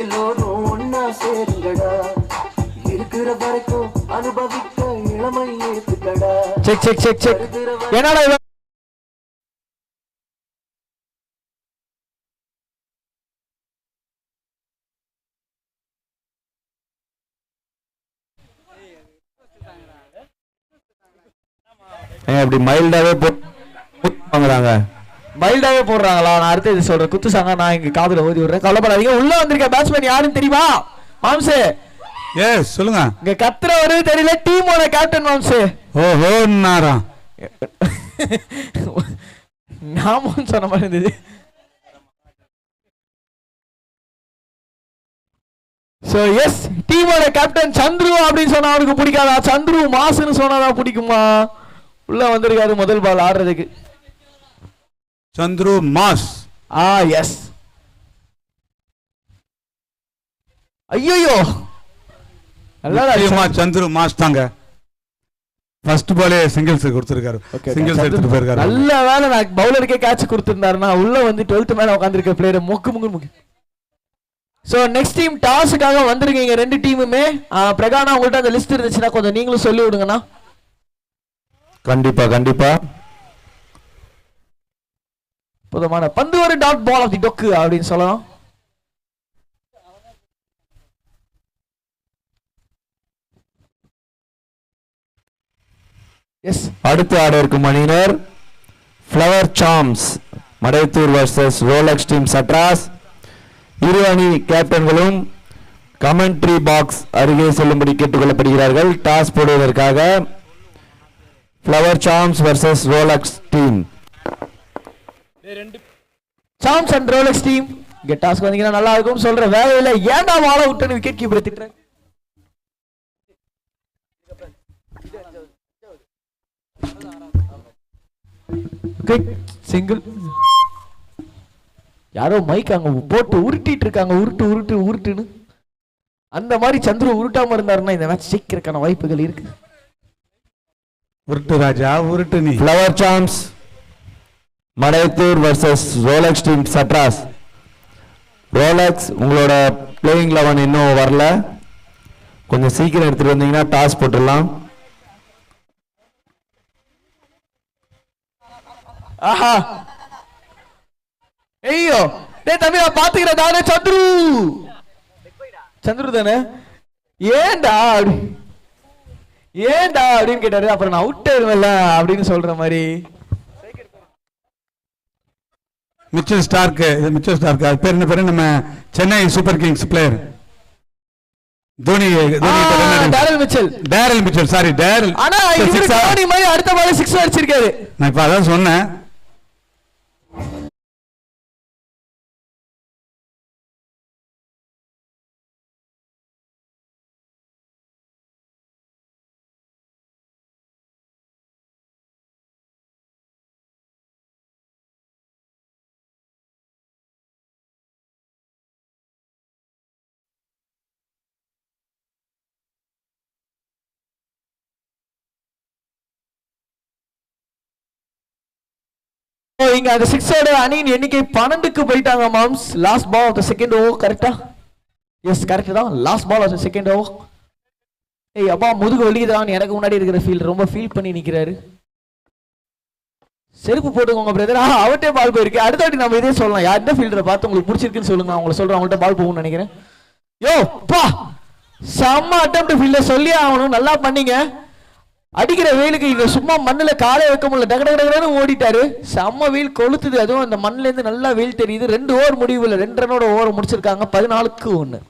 எல்லோரும் ஒன்னா சேருங்கடா, இருக்கிற வரைக்கும் அனுபவிக்க இளமை ஏத்துக்கடா. Check check check check. என்னடா அப்படி மைல்டாவே போறாங்க. மைல்டாவே போடுறாங்களா? நான் அடுத்து இது சொல்றேன். குத்து சாங்க நான் இங்க காதுல ஓதி விடுறேன். கவலைப்படாதீங்க. உள்ள வந்திருக்க பேட்ஸ்மேன் யாருன்னு தெரியுமா மாம்சே? எஸ் சொல்லுங்க. இங்க கத்துறவரு தெரியல, டீமோட கேப்டன் மாம்சே. ஓஹோ நாரா நாமும் சொன்ன மாதிரி இருந்தது. சோ எஸ், டீமோட கேப்டன் சந்துரு அப்படின்னு சொன்னா அவருக்கு பிடிக்காதா? சந்துரு மாசுன்னு சொன்னாதான் பிடிக்குமா? உள்ள வந்திருக்காரு முதல் பால் ஆடுறதுக்கு. சந்துரு மாஸ். எஸ். ஐயோ நல்லா சந்துரு மாஸ் தாங்க. ஃபர்ஸ்ட் பாலே சிங்கிள்ஸ் கொடுத்திருக்காரு. சிங்கிள்ஸ் எடுத்துட்டு போயிருக்காரு. நல்ல வேளை நான் பவுலருக்கே கேட்ச் கொடுத்திருந்தாருன்னா உள்ள வந்து 12th மேல உட்கார்ந்திருக்க பிளேயர் முக்கு. சோ நெக்ஸ்ட் டீம் டாஸ்க்காக வந்திருக்கீங்க ரெண்டு டீமுமே. பிரகானா உங்கள்ட்ட அந்த லிஸ்ட் இருந்துச்சுன்னா கொஞ்சம் நீங்களும் சொல்லி விடுங்கண்ணா. கண்டிப்பா புதமான பந்து ஒரு டாட் பால் ஆஃப் தி டொக்கு அப்படின்னு சொல்லலாம். எஸ், அடுத்து ஆட இருக்கும் அணியினர் Flower Sams Madaithur versus Rolex team Sadras. இரு அணி கேப்டன்களும் கமெண்ட்ரி பாக்ஸ் அருகே செல்லும்படி கேட்டுக்கொள்ளப்படுகிறார்கள். டாஸ் போடுவதற்காக Flower Sams versus Rolex team. Sams and Rolex team இங்க டாஸ்க் வந்தீங்கன்னா நல்லா இருக்கும். சொல்ற வேலையில ஏன்டா வாழ விட்டுன்னு விக்கெட் கீப்பர் திட்டுறேன். சிங்கிள். யாரோ மைக் அங்க போட்டு உருட்டிட்டு இருக்காங்க. உருட்டுன்னு அந்த மாதிரி சந்துரு உருட்டாம இருந்தாருன்னா இந்த மேட்ச் ஜெயிக்கிறதுக்கான வாய்ப்புகள் இருக்கு. உருட்டு ராஜா உருட்டு. நீ Flower Sams Madaithur versus Rolex team Sadras. Rolex உங்களோட பிளேயிங் 11 இன்னும் வரல, கொஞ்சம் சீக்கிரம் எடுத்துட்டு வந்தீங்கன்னா டாஸ் போட்டுடலாம். ஆஹா ஐயோ டேய் தம்பி நான் பாத்துக்கிறேன். நானே சந்துரு தானே. ஏண்டா அப்படின்னு கேட்டாரு. அப்புறம் நான் அவுட் ஆயிருவேன்ல அப்படின்னு சொல்ற மாதிரி. Mitchell Stark. அது பேர் என்ன பேரு? நம்ம Chennai super Kings player Dhoni. Daryl Mitchell. Sorry Daryl. ஆனா இவரு தோனி மாதிரி அடுத்த பால் 6 அடிச்சிருக்காரு. நான் இப்ப அதான் சொன்னேன். இங்க அந்த 6ஓட அணியின் எண்ணிக்கை 12க்கு போயிட்டாங்க மாம்ஸ். Last ball of the second over. கரெக்ட்டா? எஸ் கரெக்ட் தான். Last ball of the second over. ஏய் அப்பா முதுகு வலிக்குதான்னு எனக்கு முன்னாடி இருக்கிற ஃபீல்ட் ரொம்ப ஃபீல் பண்ணி நிக்கிறாரு. செருப்பு போட்டுக்கோங்க பிரதர். அவர்கிட்ட பால் போயிருக்கு. அடுத்த வாட்டி நம்ம இதே சொல்லலாம். யார்கிட்ட ஃபீல்டரை பார்த்து உங்களுக்கு பிடிச்சிருக்குன்னு சொல்லுங்க. அவங்கள சொல்றேன் அவங்கள்ட்ட பால் போகும்னு நினைக்கிறேன். யோ பா செம்ம அட்டெம்ப்ட் ஃபீல்டர் சொல்லி ஆகணும். நல்லா பண்ணீங்க. அடிக்கிற வெயிலுக்கு இங்க சும்மா மண்ணுல காலை வைக்க முடியல. டகடகடன்னு ஓடிட்டாரு. செம்ம வெயில் கொளுத்துது. அதுவும் அந்த மண்ணுல இருந்து நல்லா வெயில் தெரியுது. 2 ஓவர் முடிவுல 2 ரனோட ஓவர் முடிச்சிருக்காங்க. 14க்கு 1.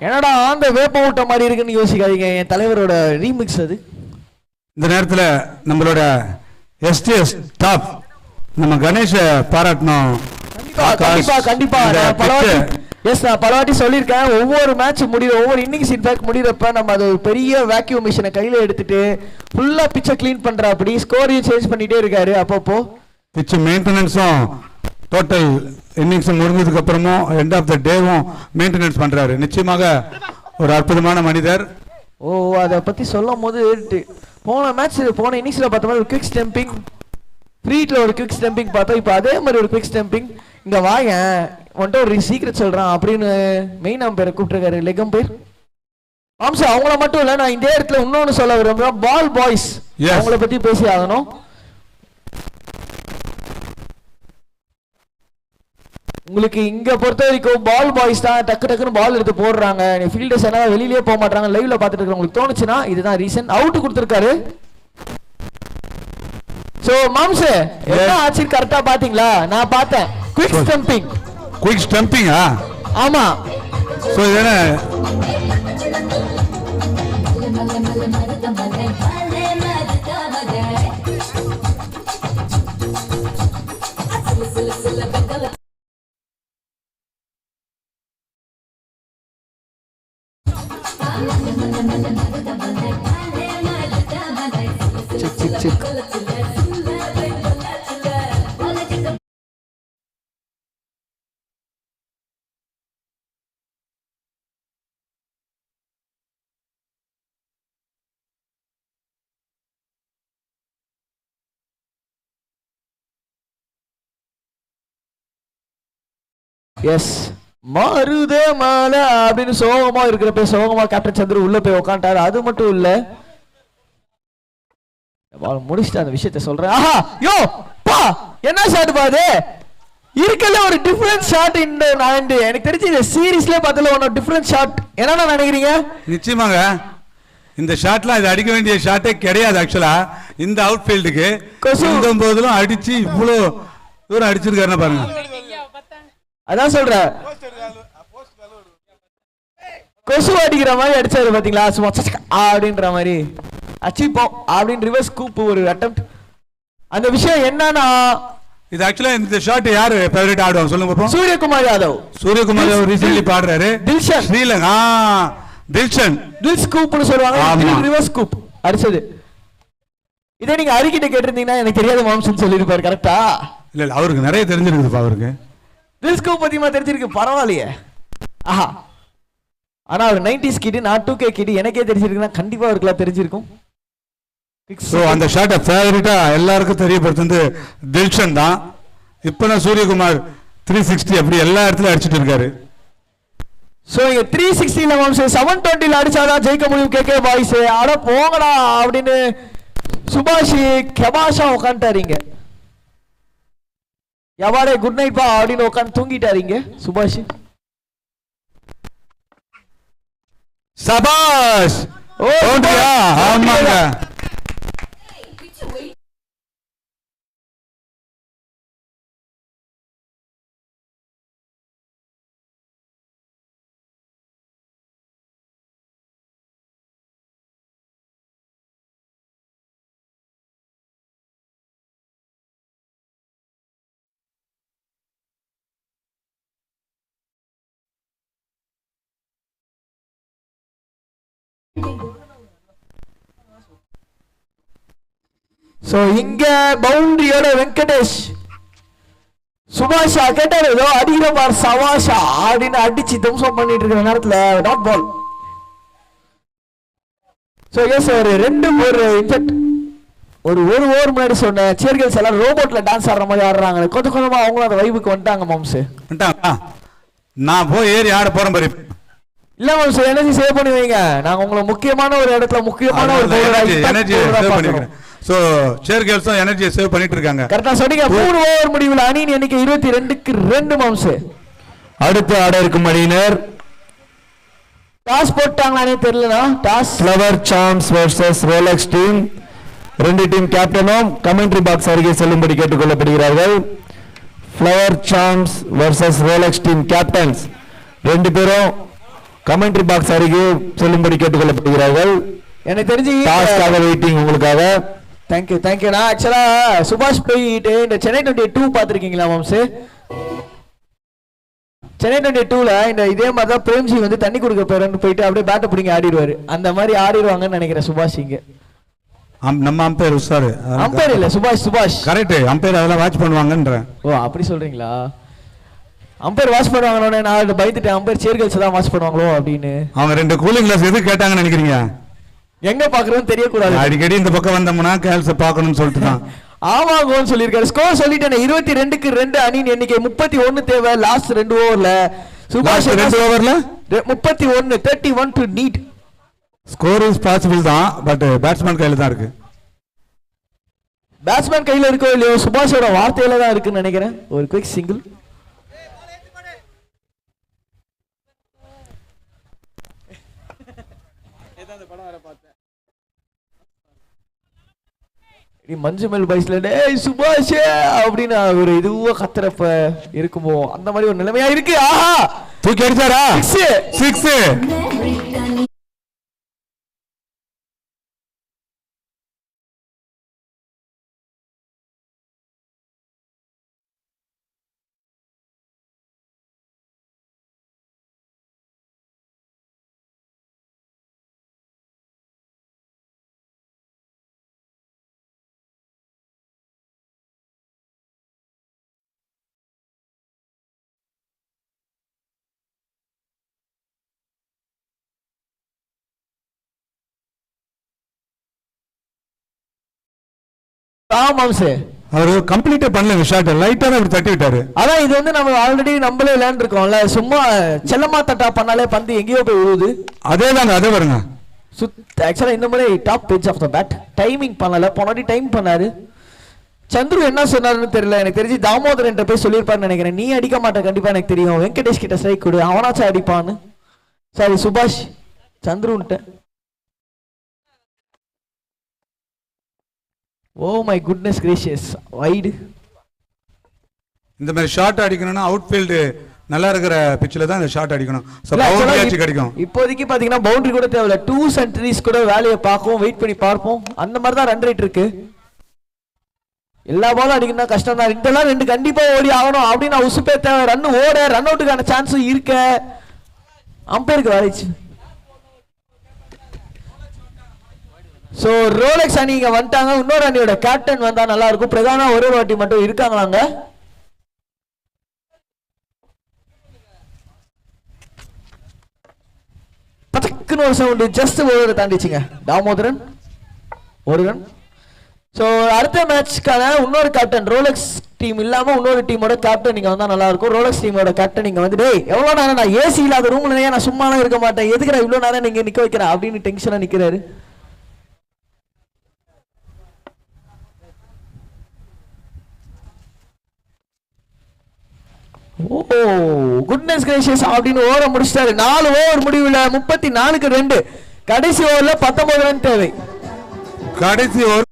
என்னடா ஆந்த வேப்ப ஊட்ட மாதிரி இருக்குன்னு யோசிக்காதீங்க, என் தலைவரோட ரீமிக்ஸ் அது. இந்த நேரத்தில் நம்மளோட எஸ்டிஎஸ் டாப் நம்ம கணேஷ பாராட்டணும். கண்டிப்பா நான் பல வாட்டி சொல்லியிருக்கேன், ஒவ்வொரு மேட்ச் முடிகிற ஒவ்வொரு இன்னிங்ஸ் இன்ஃபேக்ட் முடிகிறப்ப நம்ம அது ஒரு பெரிய வேக்யூம் மிஷினை கையில் எடுத்துட்டு ஃபுல்லாக பிச்சை க்ளீன் பண்ணுற அப்படி ஸ்கோரையும் சேஞ்ச் பண்ணிட்டே இருக்காரு. அப்பப்போ பிச்சு மெயின்டெனன்ஸும் டோட்டல் இன்னிங்ஸ் முடிஞ்சதுக்கு அப்புறமும் எண்ட் ஆஃப் த டேவும் மெயின்டெனன்ஸ் பண்றாரு. நிச்சயமாக ஒரு அற்புதமான மனிதர். ஓ, அதை பற்றி சொல்லும் போது போன மேட்ச் போன இன்னிங்ஸில் பார்த்த மாதிரி ஒரு குவிக் ஸ்டெம்பிங், ஃப்ரீட்டில் ஒரு குவிக் ஸ்டெம்பிங் பார்த்தோம். இப்போ அதே மாதிரி ஒரு குவிக் ஸ்டெம்பிங். இங்கே வாங்க வந்துட்டு ஒரு சீக்ரெட் சொல்கிறான் அப்படின்னு மெயின் அம்பையரை கூப்பிட்டுருக்காரு, லெக் அம்பையர். ஆம்சா அவங்கள மட்டும் இல்லை, நான் இந்த இடத்துல இன்னொன்று சொல்ல விரும்புகிறேன், பால் பாய்ஸ் அவங்கள பற்றி பேசி ஆகணும். உங்களுக்கு இங்க பொறுத்த வரைக்கும் பால் பாய்ஸ் தான் டக்கு டக்குன்னு பால் எடுத்து போடுறாங்க. ஃபீல்டர்ஸ் என்ன வெளியிலேயே போக மாட்டாங்க, லைவ்ல பார்த்துட்டு இருக்க உங்களுக்கு தோணுச்சுன்னா இதுதான் ரீசன். அவுட் கொடுத்துருக்காரு. சோ மாம்ஸ் என்ன ஆச்சு கரெக்டா பாத்தீங்களா? நான் பார்த்தேன் குயிக் ஸ்டம்பிங். குயிக் ஸ்டம்பிங்கா? ஆமா. சோ இது எஸ் மருத மாலை அப்படின்னு சோகமா இருக்கிறப்ப சோகமா கேப்டன் சந்திர உள்ள போய் உட்காந்துட்டாரு. அது மட்டும் இல்ல, முடிச்சுட்டு அந்த விஷயத்த சொல்றேன். ஆஹா யோ பா என்ன ஷாட் பாது இருக்கல, ஒரு டிஃபரண்ட் ஷாட். இந்த எனக்கு தெரிஞ்சு இந்த சீரீஸ்ல பார்த்தல ஒன்னு டிஃபரண்ட் ஷாட். என்னன்னா நினைக்கிறீங்க? நிச்சயமாக இந்த ஷாட்லாம் இது அடிக்க வேண்டிய ஷாட்டே கிடையாது. ஆக்சுவலா இந்த அவுட் ஃபீல்டுக்கு போதிலும் அடிச்சு இவ்வளோ தூரம் அடிச்சிருக்காருன்னு பாருங்க. அதான் சொல்ற, கொசு அடிக்கிற மாதிரி அடிச்சாரு பாத்தீங்களா, சும்மா அப்படின்ற மாதிரி அச்சிப்போம் அப்படின்னு ரிவர்ஸ் கூப் ஒரு அட்டெம்ப்ட். அந்த விஷயம் என்னன்னா, இது ஆக்சுவலா இந்த ஷாட் யாரு ஃபேவரட் ஆடுவாங்க சொல்லுங்க பாப்போம்? சூரியகுமார் யாதவ். சூரியகுமார் யாதவ் ரீசன்ட்லி பாடுறாரு. தில்ஷன் ஸ்ரீலங்கா தில்ஷன் தில்ஸ் கூப்னு சொல்லுவாங்க, ரிவர்ஸ் கூப் அடிச்சது. இதே நீங்க அரிக்கிட்ட கேட்டிருந்தீங்கன்னா எனக்கு தெரியாத மாம்சன் சொல்லிருப்பாரு. கரெக்டா? இல்ல அவருக்கு நிறைய தெரிஞ்சிருக்குதுப்பா. அவருக்கு தில்ஸ்கோ பத்தியமா தெரிஞ்சிருக்கு, பரவாயில்லையே. ஆஹா, ஆனா அவர் 90s கிட், நான் 2K கிட், எனக்கே தெரிஞ்சிருக்குன்னா கண்டிப்பா அவருக்குலாம் தெரிஞ்சிருக்கும். சோ அந்த ஷாட்டை ஃபேவரட்டா எல்லாருக்கும் தெரியப்படுத்துறது தில்ஷன் தான். இப்போ நான் சூரியகுமார் 360 அப்படி எல்லா இடத்துலயும் அடிச்சிட்டு இருக்காரு. சோ இங்க 360ல மாம்சே 720ல அடிச்சாதான் ஜெயிக்க முடியும் கேகே பாய்ஸ். அட போங்கடா அப்படின்னு சுபாஷ் கபாஷா உட்காந்துட்டாருங்க. எவாடே குட் நைட் பா அப்படின்னு உட்காந்து தூங்கிட்டாருங்க சுபாஷ். சபாஷ். ஓடியா? ஆமாங்க. சோ இங்க பவுண்டரியோட வெங்கடேஷ் சுபாஷா கேட்டாரு ஏதோ அடிக்கிற பார் சவாஷா அப்படின்னு அடிச்சு தம்சம் பண்ணிட்டு இருக்கிற நேரத்துல டாட் பால். சோ எஸ் ஒரு ரெண்டு இன்ஃபேக்ட் ஒரு ஓவர் முன்னாடி சொன்ன சேர்கல்ஸ் எல்லாம் ரோபோட்ல டான்ஸ் ஆடுற மாதிரி ஆடுறாங்க. கொஞ்சம் கொஞ்சமா அவங்களும் அந்த வைபுக்கு வந்துட்டாங்க மாம்ஸ். நான் போய் ஏறி ஆட போறேன் பாரு. இல்ல மாம்ஸ், எனர்ஜி சேவ் பண்ணி வைங்க. நாங்க உங்களை முக்கியமான ஒரு இடத்துல முக்கியமான ஒரு எனர்ஜி சேவ் பண்ணிக்கிறேன். சோ சேர்கல்ஸும் எனர்ஜியை சேவ் பண்ணிட்டு இருக்காங்க. கரெக்டா சொன்னீங்க. 3 ஓவர் முடிவுல அணியின் எண்ணிக்கை 22க்கு 2 மாம்ஸ். அடுத்து ஆட இருக்கும் அணியினர் டாஸ் போட்டாங்களானே தெரியலனா toss Flower Sams versus Rolex team. ரெண்டு டீம் கேப்டனும் கமெண்ட்ரி பாக்ஸ் அருகே செல்லும்படி கேட்டுக்கொள்ளப்படுகிறார்கள். Flower Sams versus Rolex team captains ரெண்டு பேரும் கமெண்ட்ரி பாக்ஸ் அருகே செல்லும்படி கேட்டுக்கொள்ளப்படுகிறார்கள். எனக்கு தெரிஞ்சு டாஸ்க்காக வெயிட்டிங் உங்களுக்காக. தேங்க்யூ. நான் ஆக்சுவலா சுபாஷ் போயிட்டு இந்த சென்னை 22 பார்த்துருக்கீங்களா மாம்ஸ்? சென்னை 22ல இந்த இதே மாதிரி தான் பிரேம்ஜி வந்து தண்ணி கொடுக்க போயிட்டு அப்படியே பேட்டை பிடிங்க ஆடிடுவாரு. அந்த மாதிரி ஆடிடுவாங்கன்னு நினைக்கிறேன் சுபாஷ் இங்க. நம்ம அம்பையர் உஷாரு. அம்பையர் இல்ல சுபாஷ். கரெக்ட், அம்பையர் அதெல்லாம் வாட்ச் பண்ணுவாங்கன்ற. ஓ அப்படி சொல்றீங்களா? அம்பையர் வாட்ச் பண்ணுவாங்களோன்னு நான் பயந்துட்டேன். அம்பையர் சேர்கல்ஸ் தான் வாட்ச் பண்ணுவாங்களோ அப்படின்னு. அவங்க 2 கூலிங் கிளாஸ் எது கேட்டாங்கன்னு நினைக்கிறீங்க? எங்க பாக்குறோம் தெரியக்கூடாது. அடிக்கடி இந்த பக்கம் வந்தோம்னா கேல்ஸ பாக்கணும்னு சொல்லிட்டு தான். ஆமாங்கன்னு சொல்லியிருக்காரு. ஸ்கோர் சொல்லிட்டேன். 22க்கு 2 அணியின் எண்ணிக்கை 31 தேவை. லாஸ்ட் 2 ஓவர்ல சுபாஷ் 2 ஓவர்ல 31 31 to need. Score is possible தான், பட் பேட்ஸ்மேன் கையில தான் இருக்கு. பேட்ஸ்மேன் கையில இருக்கோ இல்லையோ சுபாஷோட வார்த்தையில தான் இருக்குன்னு நினைக்கிறேன். ஒரு குயிக் சிங்கிள். மஞ்சுமெல் பாய்ஸ்ல டேய் சுபாஷ் அப்படின்னு ஒரு இதுவா கத்துறப்ப இருக்குமோ அந்த மாதிரி ஒரு நிலைமையா இருக்கு. ஆஹா தூக்கி அடிச்சாரா? 6. அவர் கம்ப்ளீட்டா பண்ணல, ஷாட் லைட்டா தான் தட்டி விட்டாரு. அதான் இது வந்து நம்ம ஆல்ரெடி நம்மளே விளையாண்டு இருக்கோம்ல, சும்மா செல்லமா தட்டா பண்ணாலே பந்து எங்கேயோ போய் விழுது. அதேதாங்க, அதே வருங்க. ஆக்சுவலா இந்த மாதிரி top page of the bat timing பண்ணல, போனாடி டைம் பண்ணாரு. சந்துரு என்ன சொன்னாருன்னு தெரியல. எனக்கு தெரிஞ்சு தாமோதரன் போய் சொல்லியிருப்பாருன்னு நினைக்கிறேன். நீ அடிக்க மாட்டேன் கண்டிப்பா எனக்கு தெரியும், வெங்கடேஷ் கிட்ட ஸ்ட்ரைக் கொடு, அவனாச்சும் அடிப்பான்னு. சரி சுபாஷ் சந்துருன்ட்ட. Oh my goodness gracious wide. இந்த மாதிரி ஷாட் அடிக்கணும்னா அவுட் ஃபீல்டு நல்லா இருக்கிற பிட்ச்ல தான் இந்த ஷாட் அடிக்கணும். சோ பவுண்டரி ஆச்சு கிடைக்கும். இப்போதைக்கு பாத்தீங்கன்னா பவுண்டரி கூட தேவையில்ல, 2 சென்ச்சரிஸ் கூட வேலையை பார்ப்போம், வெயிட் பண்ணி பார்ப்போம். அந்த மாதிரி தான் ரன் ரேட் இருக்கு. எல்லா பாலும் அடிக்கணும் கஷ்டம் தான். இதெல்லாம் 2 கண்டிப்பா ஓடி ஆகணும் அப்படின்னு உசுப்பே தேவை. ரன் ஓட ரன் அவுட்டுக்கான சான்ஸும் இருக்க. அம்பையருக்கு வேலைச்சு. சோ ரோலெக்ஸ் அணி இங்க வந்துட்டாங்க. இன்னொரு அணியோட கேப்டன் வந்தா நல்லா இருக்கும். பிரதான ஒரே வாட்டி மட்டும் இருக்காங்களாங்க. பத்தக்குன்னு ஒரு சவுண்ட் ஜஸ்ட் ஓவரை தாண்டிச்சுங்க. தாமோதரன் ஒரு ரன். சோ அடுத்த மேட்ச்க்கான இன்னொரு கேப்டன் ரோலெக்ஸ் டீம் இல்லாம இன்னொரு டீமோட கேப்டன் நீங்க வந்தா நல்லா இருக்கும். ரோலெக்ஸ் டீமோட கேப்டன் நீங்க வந்து டேய் எவ்வளவு நேரம் நான் ஏசி இல்லாத ரூம்ல நான் சும்மாலாம் இருக்க மாட்டேன், எதுக்குடா இவ்வளவு நேரம் நீங்க நிக்க வைக்கிறேன் அப்படின்னு டென்ஷனா நிக்கிறாரு. ஓ குட்னஸ் கிரேஷியஸ் அப்படின்னு ஓவர முடிச்சிட்டாரு. 4 ஓவர் முடிவுல 34க்கு 2. கடைசி ஓவர்ல 19 ரன் தேவை. கடைசி ஓவர்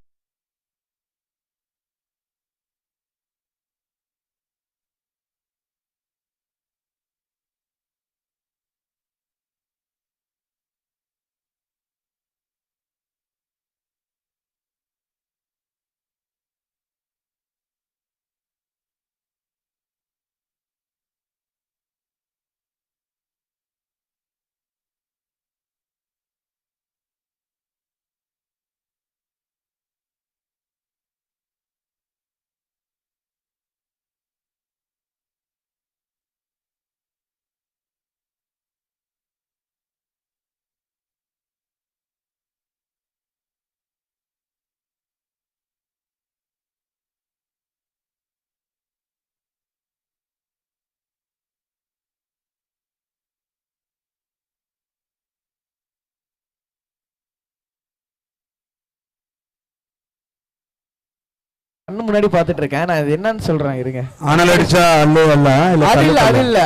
கண்ணு முன்னாடி பாத்துட்டு இருக்கேன். நான் இது என்னன்னு சொல்றேன் இருங்க. ஆனல் அடிச்சா அல்லோ அல்ல அது இல்ல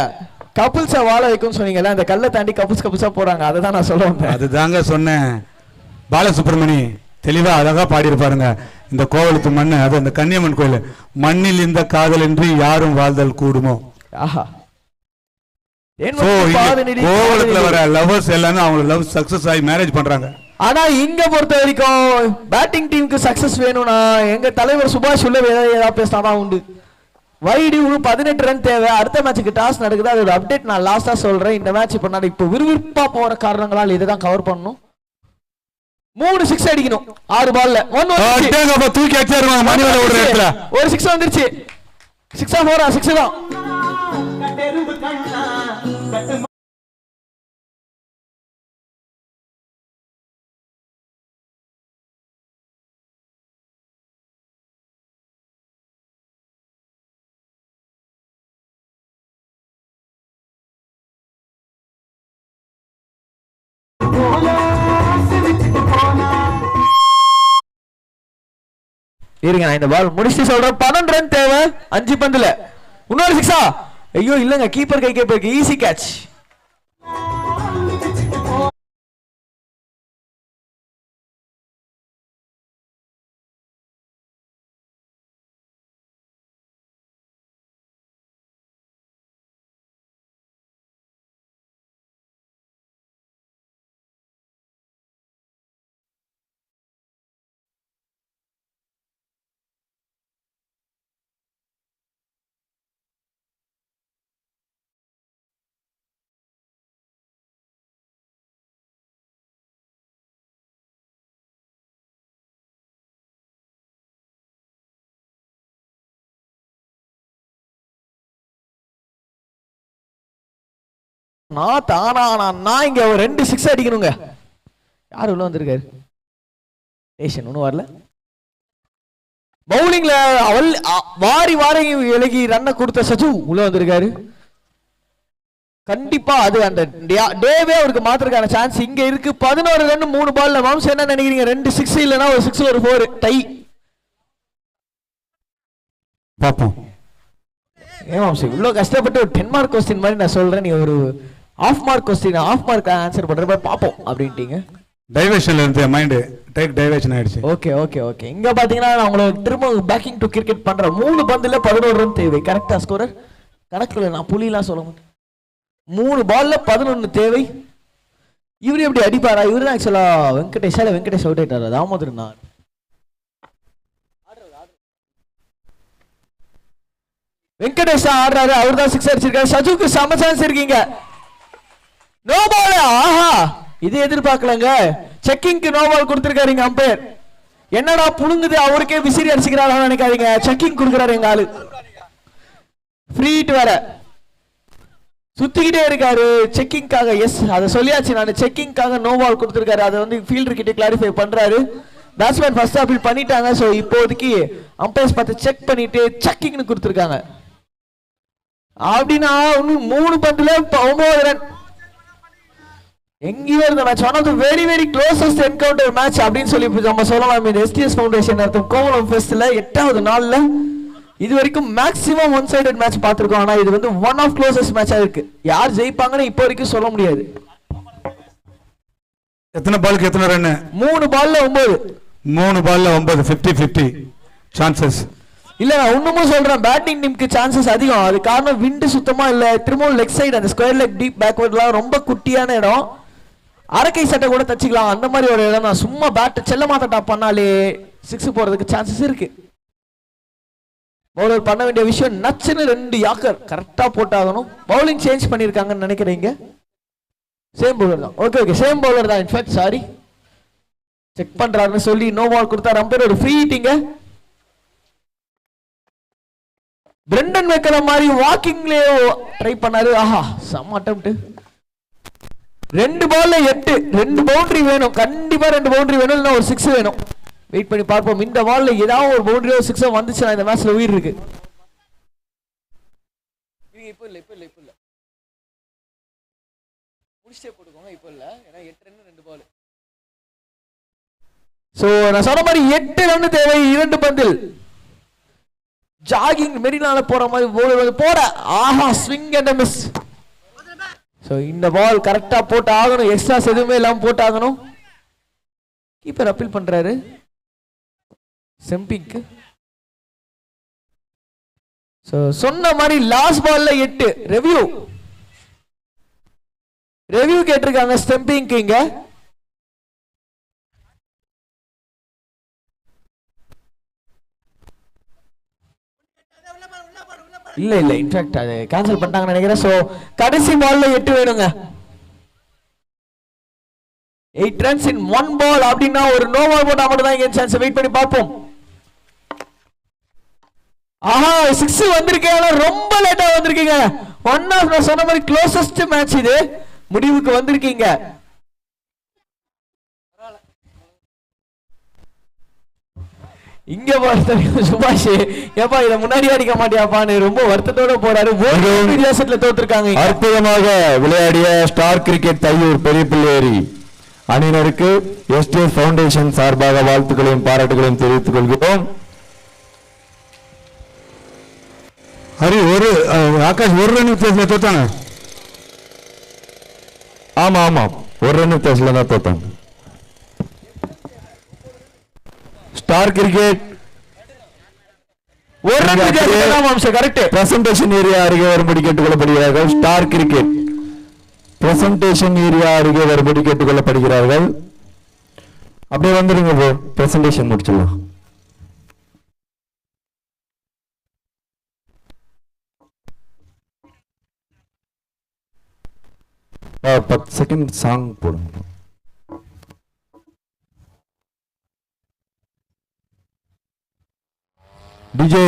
கப்புள்ஸா வாழ வைக்கும்னு சொன்னீங்கல்ல, அந்த கல்லை தாண்டி கப்புள்ஸா போறாங்க. அதை தான் நான் சொல்ல வந்தேன். அதுதாங்க சொன்னேன். பாலசுப்ரமணி தெளிவா அழகா பாடி இருப்பாருங்க. இந்த கோவிலுக்கு மண்ணு, அது அந்த கன்னியம்மன் கோயில், மண்ணில் இந்த காதல் இன்றி யாரும் வாழ்தல் கூடுமோ. ஆஹா கோவலத்துல வர லவர்ஸ் எல்லாமே அவங்க லவ் சக்சஸ் ஆகி மேரேஜ் பண்றாங்க. ஆனா இங்க பொறுத்த வரைக்கும் பேட்டிங் டீமுக்கு சக்சஸ் வேணும்னா எங்க தலைவர் சுபாஷ் உள்ள ஏதாவது பேசினாதான் உண்டு. வைடி 18 ரன் தேவை. அடுத்த மேட்சுக்கு டாஸ் நடக்குது, அதோட அப்டேட் நான் லாஸ்டா சொல்றேன். இந்த மேட்ச் இப்ப நான் இப்போ விறுவிறுப்பா போற காரணங்களால் இதுதான் கவர் பண்ணணும். 3 6 அடிக்கணும் 6 பால்ல. தூக்கி அடிச்சாருவாங்க மணிவர ஒரு இடத்துல. ஒரு 6 வந்துருச்சு. 6 4 6 தான். இருங்க நான் இந்த பால் முடிச்சு சொல்றேன். 12 ரன் தேவை 5 பந்துல. இன்னொரு 6. ஐயோ இல்லங்க, கீப்பர் கை போயிருக்கு. Easy catch. நான் இங்க ஒரு 2 6 அடிக்கணுங்க. யாரு உள்ள வந்திருக்காரு? ஏஷன் ஒன்னும் வரல. பவுலிங்ல அவள் வாரி விலகி ரன்னை கொடுத்த சச்சு உள்ள வந்திருக்காரு. கண்டிப்பா அது அந்த டேவே அவருக்கு மாத்திரக்கான சான்ஸ் இங்க இருக்கு. 11 ரன் 3 பால்ல. மாம்ஸ் என்ன நினைக்கிறீங்க? 2 6 இல்லனா ஒரு 6 ஒரு 4 டை பாப்போம். ஏன் மாம்ஸ் இவ்வளவு கஷ்டப்பட்டு ஒரு 10 மார்க் क्वेश्चन மாதிரி நான் சொல்றேன், நீ ஒரு off mark question off mark answer பண்றப்ப பாப்போம் அப்படின்ட்டீங்க. டைவர்ஷன்ல இருந்து மைண்ட் டேக் டைவர்ஷன் ஆயிடுச்சு. Okay okay okay. இங்க பாத்தீங்கன்னா நான் உங்களுக்கு திரும்ப பேக்கிங் டு கிரிக்கெட் பண்றேன். 3 பந்துல 11 ரன் தேவை. கரெக்டா ஸ்கோரர் கணக்குல நான் புலிலாம் சொல்ல மாட்டேன். 3 பால்ல 11 தேவை. இவரு எப்படி அடிப்பாரா? இவரு தான் ஆக்சுவலா வெங்கடேஷ் அவுட் ஆயிட்டாரு. தாமோதரன் நான் வெங்கடேஷ் ஆடுறாரு. அவர் தான் 6 அடிச்சிருக்காரு. சஜுக்கு செம சான்ஸ் இருக்கீங்க. No ball. ஆஹா, இது எதிர்பார்க்கலங்க. செக்கிங்க்கு நோ பால் கொடுத்திருக்காருங்க அம்பையர். என்னடா புழுங்குது, அவருக்கே விசிறி அடிச்சுக்கிறாரா நினைக்காதீங்க. செக்கிங் கொடுக்குறாரு எங்க ஆளு. ஃப்ரீ ஹிட் வேற சுத்திக்கிட்டே இருக்காரு செக்கிங்காக. எஸ், அதை சொல்லியாச்சு நான். செக்கிங்காக நோ பால் கொடுத்திருக்காரு. அதை வந்து ஃபீல்டர் கிட்ட கிளாரிஃபை பண்றாரு. பேட்ஸ்மேன் ஃபர்ஸ்ட் அப்பீல் பண்ணிட்டாங்க. ஸோ இப்போதைக்கு அம்பையர்ஸ் பார்த்து செக் பண்ணிட்டு செக்கிங்னு கொடுத்துருக்காங்க. அப்படின்னா 3 பந்துல 9 ரன். எங்கேயோ இருந்த match one of the very very closest encounter match அப்படின்னு சொல்லி நம்ம சொல்லலாம். இந்த எஸ்டிஎஸ் ஃபவுண்டேஷன் நடத்தும் கோவளம் ஃபெஸ்ட்ல 8வது நாள்ல இது வரைக்கும் மேக்ஸிமம் ஒன் சைடட் மேட்ச் பார்த்திருக்கோம். ஆனா இது வந்து ஒன் ஆஃப் க்ளோசஸ்ட் மேட்சா இருக்கு. யார் ஜெயிப்பாங்கன்னு இப்போ வரைக்கும் சொல்ல முடியாது. எத்தனை பாலுக்கு எத்தனை ரன்? 3 பால்ல 9. 3 பால்ல 9 50-50 சான்சஸ். இல்ல நான் இன்னமும் சொல்றேன், பேட்டிங் டீமுக்கு சான்சஸ் அதிகம். அது காரணம் விண்டு சுத்தமா இல்ல. திரும்பவும் லெக் சைடு அந்த ஸ்கொயர் லெக் டீப் பேக்வர்ட்லாம் ரொம்ப குட்டியான இடம். அரக்கை சட்டை கூட தச்சுக்கலாம் அந்த மாதிரி ஒரு இடம் தான். சும்மா பேட் செல்லமாத்த டாப் பண்ணாலே 6 போறதுக்கு சான்சஸ் இருக்கு. பவுலர் பண்ண வேண்டிய விஷயம் நச்சுன்னு 2 யாக்கர் கரெக்டா போட்டாகணும். பவுலிங் சேஞ்ச் பண்ணிருக்காங்கன்னு நினைக்கிறீங்க. சேம் பவுலர் தான். ஓகே ஓகே, சேம் பவுலர் தான். இன்ஃபேக்ட் சாரி, செக் பண்றாருன்னு சொல்லி நோ பால் கொடுத்தாரு அம்பையர். ஒரு ஃப்ரீ ஹிட்டிங்க. பிரெண்டன் வைக்கிற மாதிரி வாக்கிங்லயே ட்ரை பண்ணாரு. ஆஹா, செம்ம அட்டெம்ப்ட். 2 பால்ல 8. 2 பவுண்டரி வேணும். கண்டிப்பா 2 பவுண்டரி வேணும், இல்ல ஒரு 6 வேணும். வெயிட் பண்ணி பார்ப்போம். இந்த பால்ல ஏதாவது ஒரு பவுண்டரியோ 6 வந்துச்சுன்னா இந்த மேட்ச்ல உயிர் இருக்கு. இப்போ இல்ல முடிச்சே போட்டுக்கோங்க. இப்போ இல்ல, ஏன்னா 8 ரன் 2 பால். சோ நான் சொன்ன மாதிரி 8 ரன் தேவை 2 பந்தில். ஜாகிங் மெரினால போற மாதிரி போட. ஆஹா, ஸ்விங் அண்ட் மிஸ். சோ இந்த பால் கரெக்டா போட்டு ஆகணும். எக்ஸ்ட்ராஸ் எதுவுமே இல்லாம போட்டு ஆகணும். கீப்பர் அப்பீல் பண்றாரு செம்பிங்க்கு. சோ சொன்ன மாதிரி லாஸ்ட் பால்ல 8 ரெவ்யூ. ரிவ்யூ கேட்டிருக்காங்க ஸ்டம்பிங் கிங்க. இல்ல இல்ல இன்ஃபேக்ட் அது கேன்சல் பண்ணிட்டாங்கன்னு நினைக்கிறேன். சோ கடைசி பால்ல 8 வேணுங்க. 8 ரன்ஸ் இன் 1 பால் அப்படின்னா ஒரு நோ பால் போட்டா மட்டும் தான் இங்க சான்ஸ். வெயிட் பண்ணி பார்ப்போம். ஆஹா 6 வந்திருக்கேன். ரொம்ப லேட்டா வந்திருக்கீங்க. ஒன் ஆஃப் நான் சொன்ன மாதிரி க்ளோசஸ்ட் மேட்ச் இது. முடிவுக்கு வந்திருக்கீங்க. இங்க சுபாஷ் ஏப்பா இத முன்னாடி அடிக்க மாட்டியாப்பான்னு ரொம்ப வருத்தத்தோட போறாரு. வித்தியாசத்துல தோத்துருக்காங்க. அற்புதமாக விளையாடிய ஸ்டார் கிரிக்கெட் தையூர் பெரியபிள்ளேரி அணியினருக்கு எஸ்டிஎஸ் ஃபவுண்டேஷன் சார்பாக வாழ்த்துக்களையும் பாராட்டுகளையும் தெரிவித்துக் கொள்கிறோம். ஹரி ஆகாஷ் ஒரு ரன் வித்தியாசத்துல தோத்தாங்க. ஆமா ஆமா ஒரு ரன் வித்தியாசத்துல தான் தோத்தாங்க. ஸ்டார் கிரிக்கெட் ஒரு ரன் வித்தியாசம் கரெக்ட். பிரசன்டேஷன் ஏரியா அருகே வரும்படி கேட்டுக்கொள்ளப்படுகிறார்கள். ஸ்டார் கிரிக்கெட் பிரசன்டேஷன் ஏரியா அருகே வரும்படி கேட்டுக்கொள்ளப்படுகிறார்கள். அப்படியே வந்துருங்க ப்ரோ, பிரசன்டேஷன் முடிச்சிடலாம். பத்து செகண்ட் சாங் போடுங்க. டிஜே